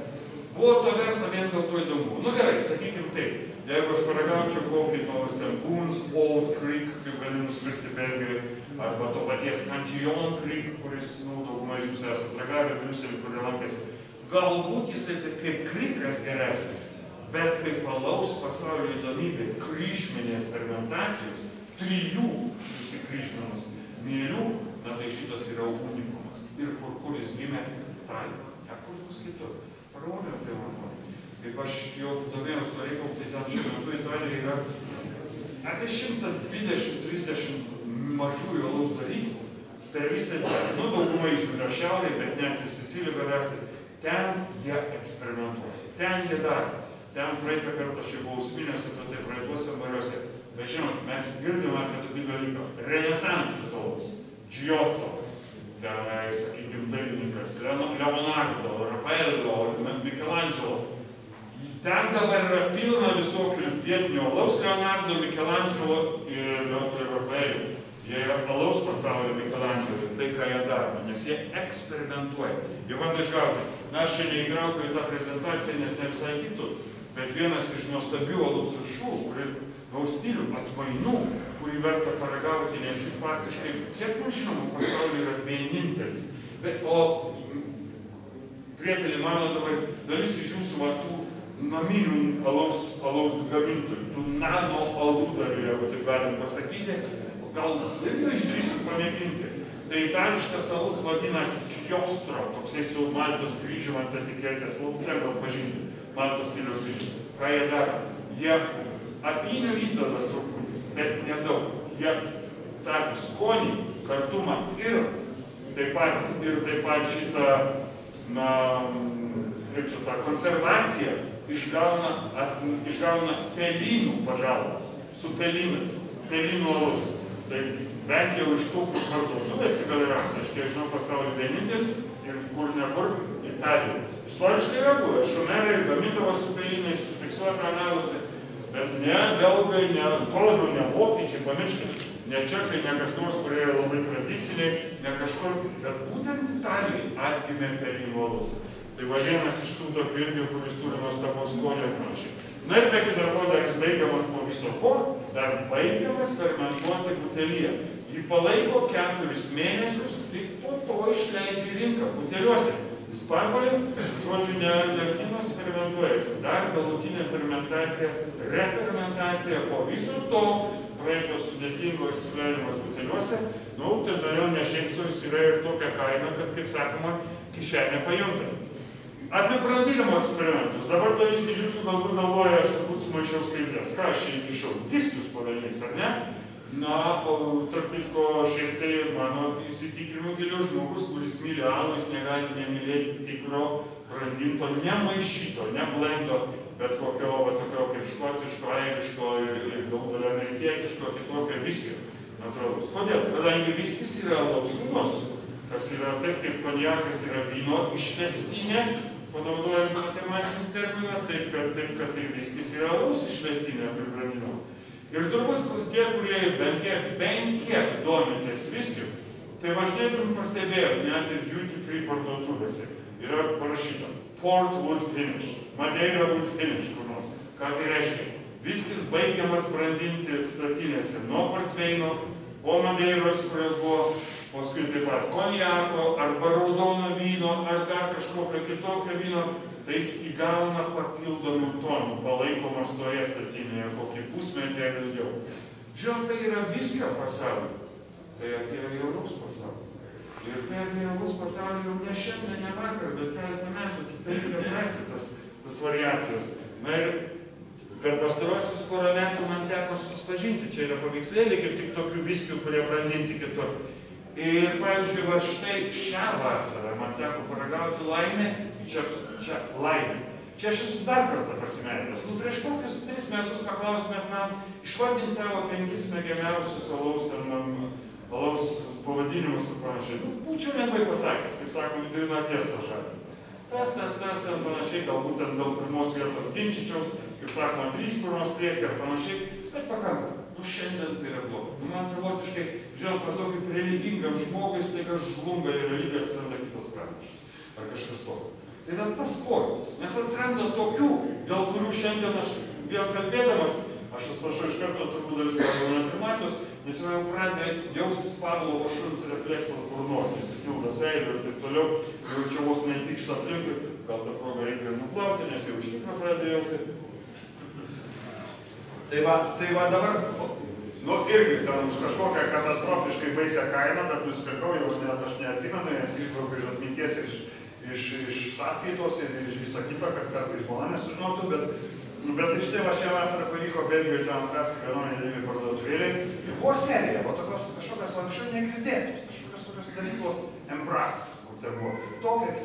Buvo to verta vien dėl to įdomu. Nu gerai, sakykim taip, jeigu aš paragaučiau kokį nors ten Boons Old Creek, kaip gali nusipirkti Belgijoje, arba to paties Cantillon Creek, kuris, daugumai jūs esate ragavę Briuselį, kur lankėsi, galbūt jis tai kaip krikas geresnis, bet kaip alaus pasaulio įdomybė kryžminės fermentacijos, 3 susikryžminamas mielių, na tai šitas yra unikumas. Ir kur jis gimė Italijoje, ne kur bus kitur. Parodė, tai manau. Kaip aš jau domėjus to reikalu, tai ten šiuo metu Italijoje yra apie 120-30 mažųjų alaus dalykų. Per visą dieną, daugumai iš vidurio šiaurėje, bet net ir Sicilijoje galiausiai, ten jie eksperimentuoja, ten jie daro. Ten praeitą kartą aš jau buvau užsiminęs apie tai praeituose bariuose. Bet žinot, mes girdime apie tokį dalyką. Renesansas alaus, Giotto, tenai, sakykim, dailininkas, Leonardo, Rafaelio, Michelangelo. Ten dabar yra pilna visokių vietinio alaus Leonardo, Michelangelo ir Rafaelio. Jie yra alaus pasaulio Michelangelo, tai ką jie daro, nes jie eksperimentuoja. Jie bando išgauti. Na, aš čia neįtraukiu į tą prezentaciją, nes ne visai kitų, bet vienas iš nuostabių alaus rūšių, kuri gaus stilių, atmainų, kurį verta paragauti, nes jis faktiškai, kiek man žinoma, pasaulyje yra vienintelis. O prietelį mano dabar dalis iš jūsų matų naminių alaus gamintojų, tų nano aludarių, jeigu taip galim pasakyti, gal irgi išdrįsiu pamėginti. Tai itališkas alus vadinasi Chiostro, toksai su Maltos kryžium ant etiketės, lengva atpažinti, Maltos stiliaus kryžium. Ką jie daro? Jie apynę įdeda truputį, bet nedaug. Jie tą skonį, kartumą ir taip pat šitą, na, kaip čia tą konservaciją išgauna pelynų pagalbą, su pelynais, pelynų alus. Tai bent jau iš tų parduotuvėse gal yra, aš kiek žinau, pasaulio vienintelis ir kur nekur Italijoje. Istoriškai yra buvę, šumerai gamindavo su pelynais, užfiksuota analuose, bet ne belgai, ne vokiečiai, pamirškit, ne čekai, ne kas nors, kurie yra labai tradiciniai, ne kažkur, bet būtent Italijai atgimė pelynų alus. Tai va vienas iš tų tokių irgi, kuris turi nuostabaus skonio ir panašiai. Na ir be kita ko, dar jis baigiamas po viso ko, dar baigiamas fermentuoti butelyje. Jį palaiko 4 mėnesius, tik po to išleidžia į rinką buteliuose. Jis pabalė, žodžiu, neaktyvas fermentuojasi. Dar galutinė fermentacija, refermentacija, po viso to praeitos sudėtingos įsileidimas buteliuose, tai todėl nešėpsus yra ir tokia kaina, kad, kaip sakoma, kišenė pajunta. Apie brandinimo eksperimentus. Dabar dalis iš jūsų galbūt galvoja, aš turbūt sumaišiau skaidrės. Ką aš čia įkišau? Viskius padarys, ar ne? Na, tarp kitko, šiek tai mano įsitikinimu giliau žmogus, kuris myli alų, jis negali nemylėti tikro brandinto, nemaišyto, ne blendo, bet kokio, tokio kaip škotiško, airiško ir daug dalio amerikietiško, kitokio viskio. Natūralus. Kodėl? Kadangi viskis yra alaus sūnus, kas yra taip, kaip konjakas yra vyno išvestinė, panaudojant matematinį terminą, taip, kad tai viskis yra alaus išvestinė pribrandinama. Ir turbūt tie, kurie bent kiek domitės viskiu, Tai važinėtum pastebėjot, net ir duty free parduotuvėse yra parašyta Port would finish, Madeira would finish, kur nors. Ką tai reiškia? Viskis baigiamas brandinti statinėse nuo portveino, po Madeiros, kurios buvo paskui taip pat konjako, arba raudono vyno, ar dar kažkokio kitokio vyno, tai jis įgauna papildomų tonų, palaikomas toje statinėje kokį pusmetį ar ilgiau. Žinot, tai yra viskio pasaulio. Tai atėjo į alaus pasaulį. Ir tai atėjo į alaus pasaulį jau ne šiandien, ne vakar, bet keletą metų, kitaip neprasti tas variacijas. Na ir per pastarosius porą metų man teko susipažinti, čia yra paveikslėliai kaip tik tokių viskių, kurie brandinti kitur. Ir, pavyzdžiui, va štai šią vasarą man teko paragauti laimę, čia laimė. Čia aš esu dar kartą pasimetęs. Prieš kokius 3 metus paklaustumėt man, išvardinti savo 5 mėgiamiausius alaus pavadinimus ir panašiai. Būčiau lengvai pasakęs, kaip sakom, vidurinio tiesto žadintas. Tas, ten panašiai, galbūt ten dėl pirmos vietos ginčyčiaus, kaip sakoma, 3 pirmos priekį ar panašiai, bet pakanka. Šiandien tai yra blogai. Man savotiškai, žinot, maždaug kaip religingam žmogui staiga žlunga ir religija atsiranda kitas pranašas. Ar kažkas tokio. Tai yra tas poreikis. Nes atsiranda tokių, dėl kurių šiandien aš vėl kalbėdamas, aš atprašau iš karto, turbūt dalis gal neprimatos, nes jau pradė jaustis Pavlovo šuns refleksas burnoje, įsipilda seilių ir taip toliau, jau čia vos netikšta aplinkui, gal tą progą reikia ir nuplauti, nes jau iš tikrųjų pradėjo jausti. Tai va dabar, irgi ten už kažkokią katastrofiškai baisę kainą, bet nusipirkau, jau net aš neatsimenu, nes išbraukiu iš atminties iš sąskaitos ir iš visą kitą, kad kartais žmona nesužinotų, bet iš tai va šią vasarą pavyko Belgijoje ten atrasti vienoj nedėlį parduotuvėlį. Ir buvo serija, o tokios kažkokios anksčiau negirdėtos, kažkokios tokios dalyklos Embrasis, kur ten buvo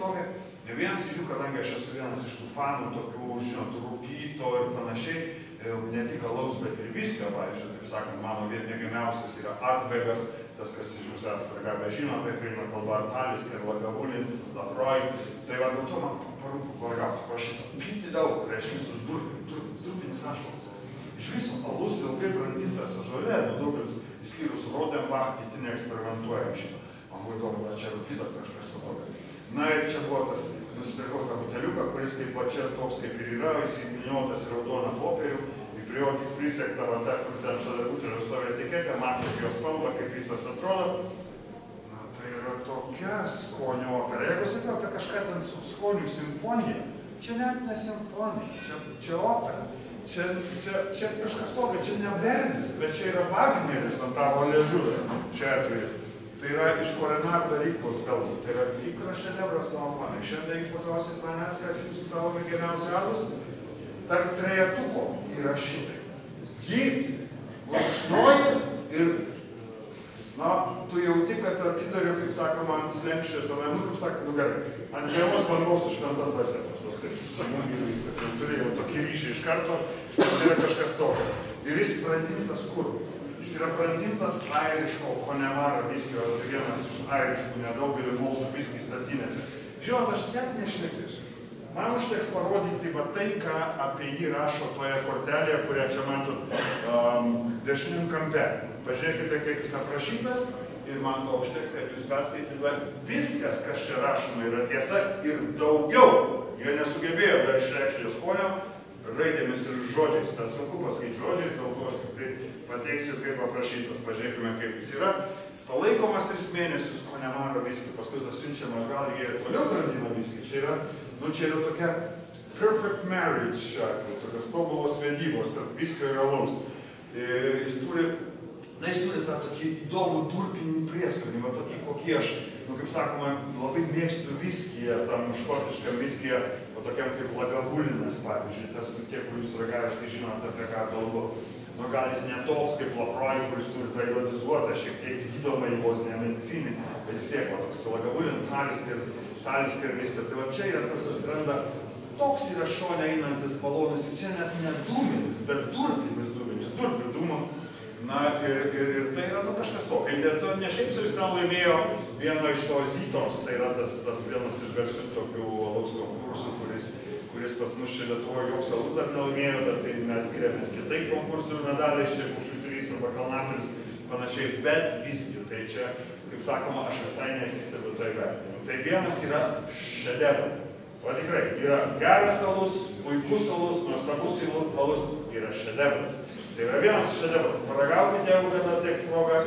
tokia. Ir vienas iš jų, kadangi aš esu vienas iš tų fanų, tokių, žinot, rūkyto ir panašiai, ne tik alaus, bet ir viskio, pavyzdžiui, taip sakant, mano mėgiamiausias yra Artvegas, tas, kas iš jūsų esate gavę žino, apie kai eina kalba Artalis, ir Lagavulin, Latroj. Tai va, nuo to man parūpų paragauti, prašyta, pinti daug, reiškia visus durpinis ašalas. Iš viso, alus ilgai brandintas ažolė, daugelis, įskyrus Rodenbach, kiti neeksperimentuoja šitą. Man buvo įdomu, čia rūkytas kažkas tokio. Na ir čia buvo tas, nusipirkau tą buteliuką, kuris kaip va čia toks kaip ir yra, jis įminiotas į raudoną popierių, ir prie jo tik prisekta va ta, kur ten šalia butelio stovi etiketė, matot jos spalvą, kaip visas atrodo. Na tai yra tokia skonio opera. Jeigu sakiau apie kažką ten su skonių simfonija, čia net ne simfonija, čia opera. Čia kažkas tokio, čia ne Verdis, bet čia yra Vagneris ant tavo liežuvio, čia atveju. Tai yra iš Korenardo Ryklos kalbų, tai yra tikras šedevras Laumanai. Šiandien paklausit manęs, kas jūsų tavo mėgiamiausi alus, tarp trejetuko yra šitai. Ji gurkšnoji ir, na, tu jauti, kad atsidariu, kaip sakoma, ant slenkščio, kaip sakoma, gerai, ant žemos bangos su šventa dvasia. Taip, susamungi ir viskas, jau turėjau tokį ryšį iš karto, tai yra kažkas tokio. Ir jis brandintas kur? Jis yra brandintas airiško Connemara viskio, tai vienas iš airiškų nedaugelį maltų viskį statinėse. Žinot, aš net nešnekėsiu. Man užteks parodyti va tai, ką apie jį rašo toje kortelėje, kurią čia matot dešiniam kampe. Pažiūrėkite, kaip jis aprašytas ir man to užteks, kad jūs perskaitytumėte. Viskas, kas čia rašoma, yra tiesa ir daugiau. Jie nesugebėjo dar išreikšti skonio raidėmis ir žodžiais, bet sunku pasakyti žodžiais, dėl to aš tik tai pateiksiu, kaip aprašytas, pažiūrėkime, kaip jis yra. Jis palaikomas 3 mėnesius Connemara viskį, paskui tas siunčiamas, gal jie toliau brandina viskį. Čia yra tokia perfect marriage šiuo atveju, tokios tobulos vedybos tarp viskio ir alaus. Jis turi tą tokį įdomų durpinį prieskonį, va tokį, kokį aš, kaip sakoma, labai mėgstu viskyje, tam škotiškam viskyje, o tokiam kaip Lagavulinas, pavyzdžiui, tas, tie, kur jūs ragavęs, tai žinote, apie ką kalbu. Nu, gal jis ne toks kaip Latroj, kuris turi tą iodizuotą, šiek tiek gydomą į vos ne medicinį, bet vis tiek, va, toks Lagavulin, Talisker viską. Tai va čia yra tas atsiranda, toks yra šone einantis balonas, ir čia net ne dūminis, bet durpinis dūminis, durpių dūmo. Na ir tai yra kažkas to, kai dėl to ne šiaip su jis ten laimėjo vieno iš to Zytos, tai yra tas vienas iš garsių tokių alaus konkursų, kuris pas mus čia Lietuvoje joks alus dar nelaimėjo, bet tai mes skiriamės kitaip konkursų medaliais, čia Švyturys arba Kalnapilis panašiai, bet visgi, tai čia kaip sakoma, aš visai nesistebiu tai vertinimu. Tai vienas yra šedevras. O tikrai, yra geras alus, puikus alus, nuostabus alus, yra šedevras. Tai yra vienas šedevras. Paragaukite, jeigu kada teks proga,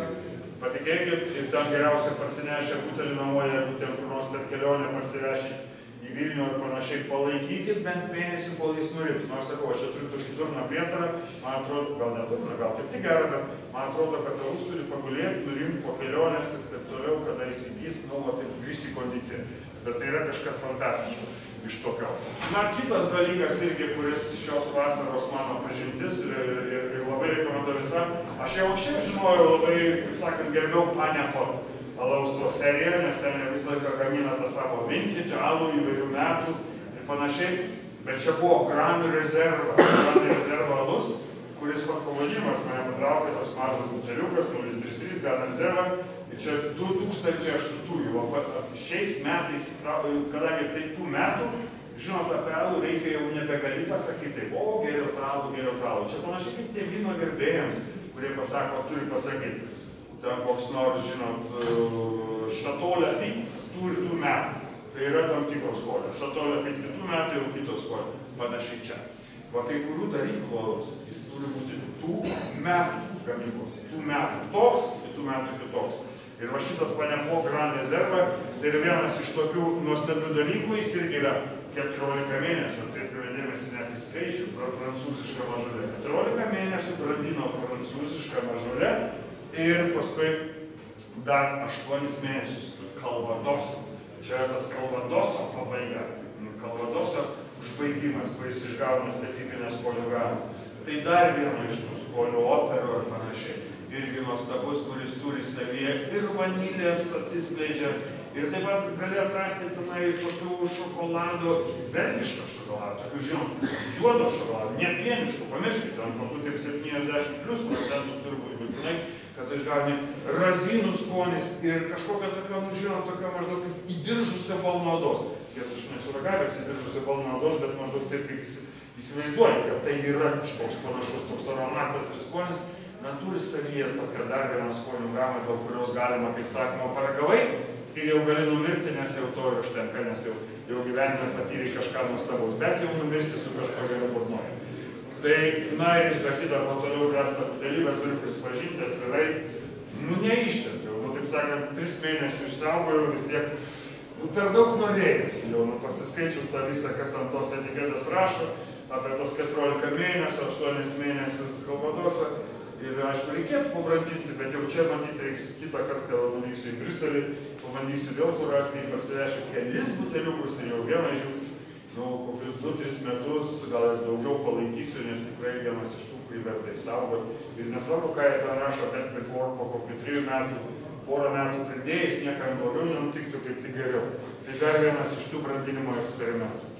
patikėkit, ir ten geriausia parsinešę butelį namoje, jeigu ten kur nors per kelionę parsivešit į Vilnių ir panašiai, palaikykit bent mėnesį, kol jis nurims. Nors sakau, aš čia turiu tokį durną prietarą, man atrodo, gal ne durną, gal kaip tik gerą, bet man atrodo, kad alus turi pagulėti, nurimti po kelionės ir taip toliau, kada įsigys, taip grįžti į kondiciją. Bet tai yra kažkas fantastiško iš tokio. Na, kitas dalykas irgi, kuris šios vasaros mano pažintis ir labai rekomenduoju visam. Aš jau anksčiau žinojau, labai, kaip sakant, gerbiau Panekot alaus to seriją, nes ten visą laiką gamina tą savo vintage, alų įvairių metų ir panašiai. Bet čia buvo Grand Reserve alus, kuris pats pavadinimas mane patraukė, toks mažas buteliukas, 033 Grand Reserve. Ir čia 2008-ųjų, šiais metais, kadangi tai tų metų, žinot, apie alų reikia jau nebegali pasakyti, o geriau talų. Čia panašiai kaip tie vyno gerbėjams, kurie pasako, turi pasakyti. Ten koks nors, žinot, Chateau Lafite turi tų metų. Tai yra tam tikros skonio. Chateau Lafite kitų metų jau kitos skonio. Panašiai čia. Va kai kurių dalyklų alus, jis turi būti tų metų gamybos. Tų metų toks, tų metų kitoks. Ir va šitas Panekot Grand Reserve, tai yra vienas iš tokių nuostabių dalykų, jis irgi yra 14 mėnesių, tai privedėmėsi net į skaičių, prancūzišką mažolę. 14 mėnesių brandino prancūzišką mažolę ir paskui dar 8 mėnesius Kalvadoso. Čia yra tas Kalvadoso pabaiga, Kalvadoso užbaigimas, kuris išgauna specifinę skonių gamą. Tai dar viena iš tų skonių operų ir panašiai. Irgi nuostabus, kuris turi savyje ir vanilės atsiskleidžia. Ir taip pat gali atrasti tenai tokių šokolado, belgiško šokolado, tokių žinom, juodo šokolado, ne pieniško, pamirškite, ant kokių taip 70+ % turi būti būtinai, kad išgauni razinų skonis ir kažkokia tokia, žinom, tokia maždaug įdiržusio balno odos. Tiesa, aš nesu ragavęs įdiržusio balno odos, bet maždaug taip kaip įsivaizduoju, kad tai yra kažkoks panašus toks aromatas ir skonis. Turi savyje tokią dar vieną skonių gamą, dėl kurios galima, kaip sakoma, paragavai ir jau gali numirti, nes jau to ir užtenka, nes jau gyvenime patyrė kažką nuostabaus, bet jau numirsi su kažko geru burnoje. Tai, na ir išberti dar po toliau rastą butelį, bet turiu prisipažinti atvirai, neištempiau, taip sakant, 3 mėnesių išsaugojau, vis tiek, per daug norėjęs jau, pasiskaičius tą visą, kas ant tos etiketės rašo, apie tos 14 mėnesių, 8 mėnesius Kalvadosą. Ir aišku, reikėtų pabrandinti, bet jau čia matyti reiks kitą kartą, kai nuvyksiu į Briuselį, pabandysiu vėl surasti, parsivešiu kelis buteliukus ir jau vieną iš jų, kokius 2-3 metus, gal ir daugiau palaikysiu, nes tikrai vienas iš tų, kurį verta išsaugoti. Ir nesvarbu, ką jie ten rašo, best before, po kokių 3 metų, porą metų pridėjus, niekam blogiau nenutiktų, kaip tik geriau. Tai dar vienas iš tų brandinimo eksperimentų.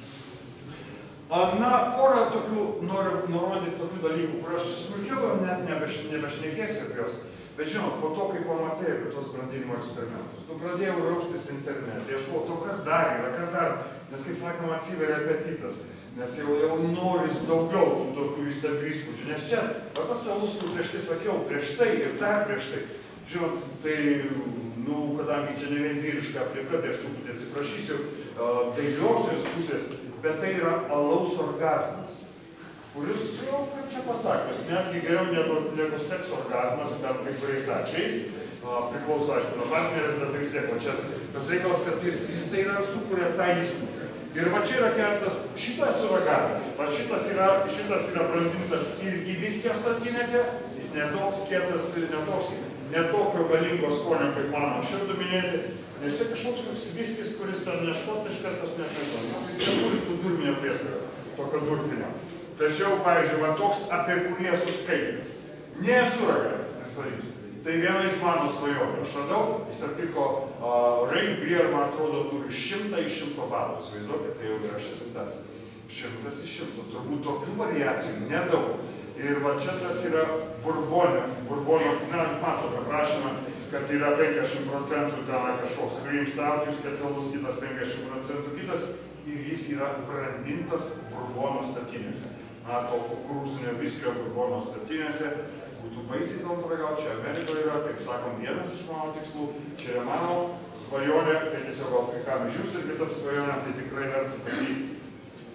Na, porą tokių, noriu nurodyti tokių dalykų, kur aš smulkiau net nebešnekėsiu apie juos. Bet žinot, po to, kai pamatai apie tos brandinimo eksperimentus, pradėjau raustis internete, ieškau to, kas dar yra, nes, kaip sakoma, atsiveria apetitas, nes jau noris daugiau tų tokių įstabių įspūdžių. Nes čia, tas alus, kur prieš tai sakiau, prieš tai ir dar prieš tai, žinot, tai, kadangi čia ne vien vyriška aplinka, tai aš truputį atsiprašysiu, dailiosios pusės, bet tai yra alaus orgazmas, kuris jau, kaip čia pasakius, netgi geriau negu seks orgazmas, bet kai kuriais atvejais, priklauso, aišku, nuo partnerės, bet vis tiek, čia tas reikalas, kad jis tai yra sukuria tą įspūdį. Ir va čia yra keletas, šitas suragatas, va šitas yra brandintas irgi viskio statinėse, jis netoks kietas ir netokio galingo skonio, kaip man anksčiau minėti, nes čia kažkoks toks viskis, kuris ten neškotiškas, aš nežinau, jis neturi tų durminio prieskonio, tokio durpinio. Tačiau, pavyzdžiui, va toks, apie kurį esu skaitęs, nesu ragavęs, nesvarysiu. Tai viena iš mano svajonių. Aš radau, jis atpiko Ray Beer, man atrodo, turi 100 iš 100 balų. Įsivaizduokit, tai jau yra 100 iš 100. Turbūt tokių variacijų nedaug. Ir va čia tas yra Bourbonio, matote aprašymą, kad yra 50% ten kažkoks cream stout, specialus kitas 50% kitas, ir jis yra brandintas Bourbono statinėse. To kukurūzinio viskio Bourbono statinėse, būtų baisiai įdomu paragauti, čia Amerikoje yra, kaip sakom, vienas iš mano tikslų, čia yra mano svajonė, tai tiesiog gal kai kam iš jūsų irgi taps svajonė, tai tikrai verta jį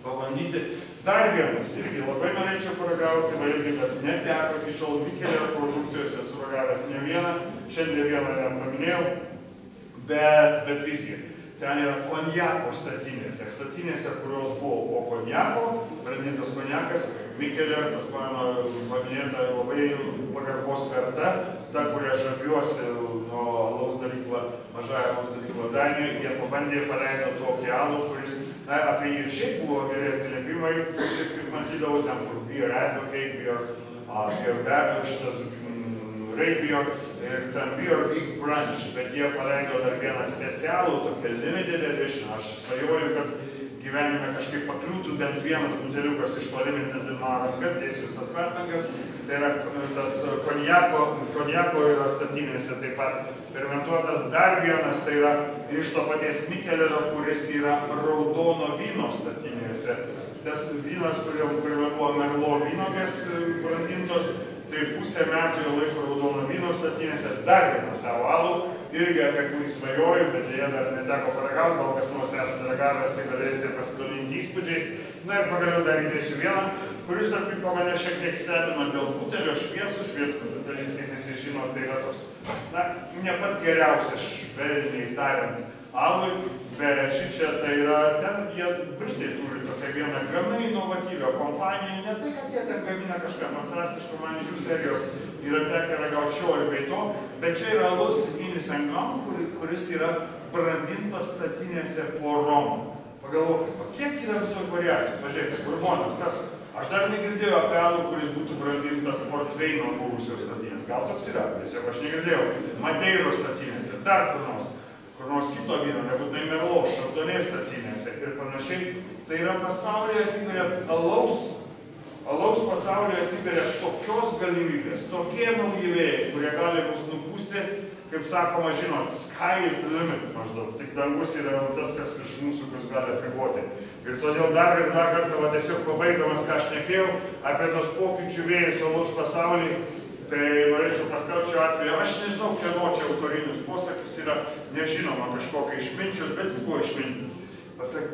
pabandyti. Dar vienas, irgi labai norėčiau paragauti, va irgi, bet neteko iki šiol Mikelio produkcijose esu ragavęs ne vieną, šiandien vieną nepaminėjau, bet visgi. Ten yra konjako statinėse, kurios buvo po konjako, brandintas konjakas, Mikelio, tas mano paminėta labai pagarbos verta, ta, kurią žaviuosi nuo alaus dalyklą, mažąją alaus dalyklą Danijoje, jie pabandė, paleido tokį alų, kuris, na, apie jį ir šiaip buvo geri atsiliepimai, šiaip kaip matydavau, ten, kur Beer Advocate, šitas Radio ir ten Beer Big Brunch, bet jie paleido dar vieną specialų, tokią limited edition. Aš svajoju, kad gyvenime kažkaip pakliūtų bent vienas buteliukas iš to limited mano rankas, dėsiu visas pastangas. Tai yra tas konjako yra statinėse taip pat fermentuotas. Dar vienas, tai yra iš to paties Mikelio, kuris yra raudono vyno statinėse. Tas vynas, kuriame buvo merlo vynogės brandintos, tai pusę metų jau laiko raudono vyno statinėse, dar vieną savo alų, irgi apie kurį svajoju, bet jie dar neteko paragauti, gal kas nors esate ragavęs, tai galėsite pasidalinti įspūdžiais. Na ir pagaliau dar įdėsiu vieną, kuris tarp kitko mane šiek tiek stebino dėl butelio, šviesas butelis, kaip visi žino, tai yra toks, na, ne pats geriausias, švelniai tariant, alui, bet šičia tai yra, ten jie Britai turi tokią vieną gana inovatyvią kompaniją, ne tai, kad jie ten gamina kažką fantastiško, man iš jų serijos yra tekę ragauti šio ir bei to, bet čia yra alus Inis Angam, kuris yra brandintas statinėse porom. Pagalvokit, kiek yra visokių variacijų, pažiūrėkite, burbonas, tas, aš dar negirdėjau apie alų, kuris būtų brandintas Portveino buvusios statinės, gal toks yra, tiesiog aš negirdėjau, Madeiros statinėse, dar kur nors kito vyno, nebūtinai merlo, šardonės statinėse ir panašiai. Tai yra pasaulyje atsiveria alaus pasaulyje atsiveria tokios galimybės, tokie nauji vėjai, kurie gali mus nupūsti, kaip sakoma, žinot, sky is the limit maždaug, tik dangus yra tas, kas virš mūsų, kas gali apriboti. Ir todėl dar kartą, va, tiesiog pabaigdamas, ką aš nekėjau, apie tos pokyčių vėjus alaus pasaulyje, tai norėčiau paskelbti šiuo atveju, aš nežinau, kieno čia autorinis posakis yra, nežinoma kažkokia išminčius, bet jis buvo išmintis,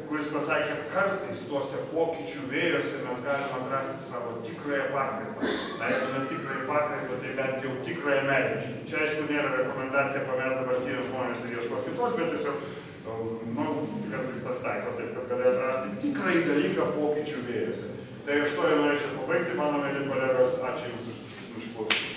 kuris pasakė, kad kartais tuose pokyčių vėjuose mes galime atrasti savo tikrąją pakraipą. Na, jeigu ne tikrąją pakraipą, tai bent jau tikrąją meilę. Čia, aišku, nėra rekomendacija pamest dabartinius žmonės ir ieškoti kitos, bet tiesiog, nu, kartais tas taiko taip, kad gali atrasti tikrąjį dalyką pokyčių vėjuose. Tai aš to ir norėčiau pabaigti, mano mėly kolegos, ačiū Jums už klausimą.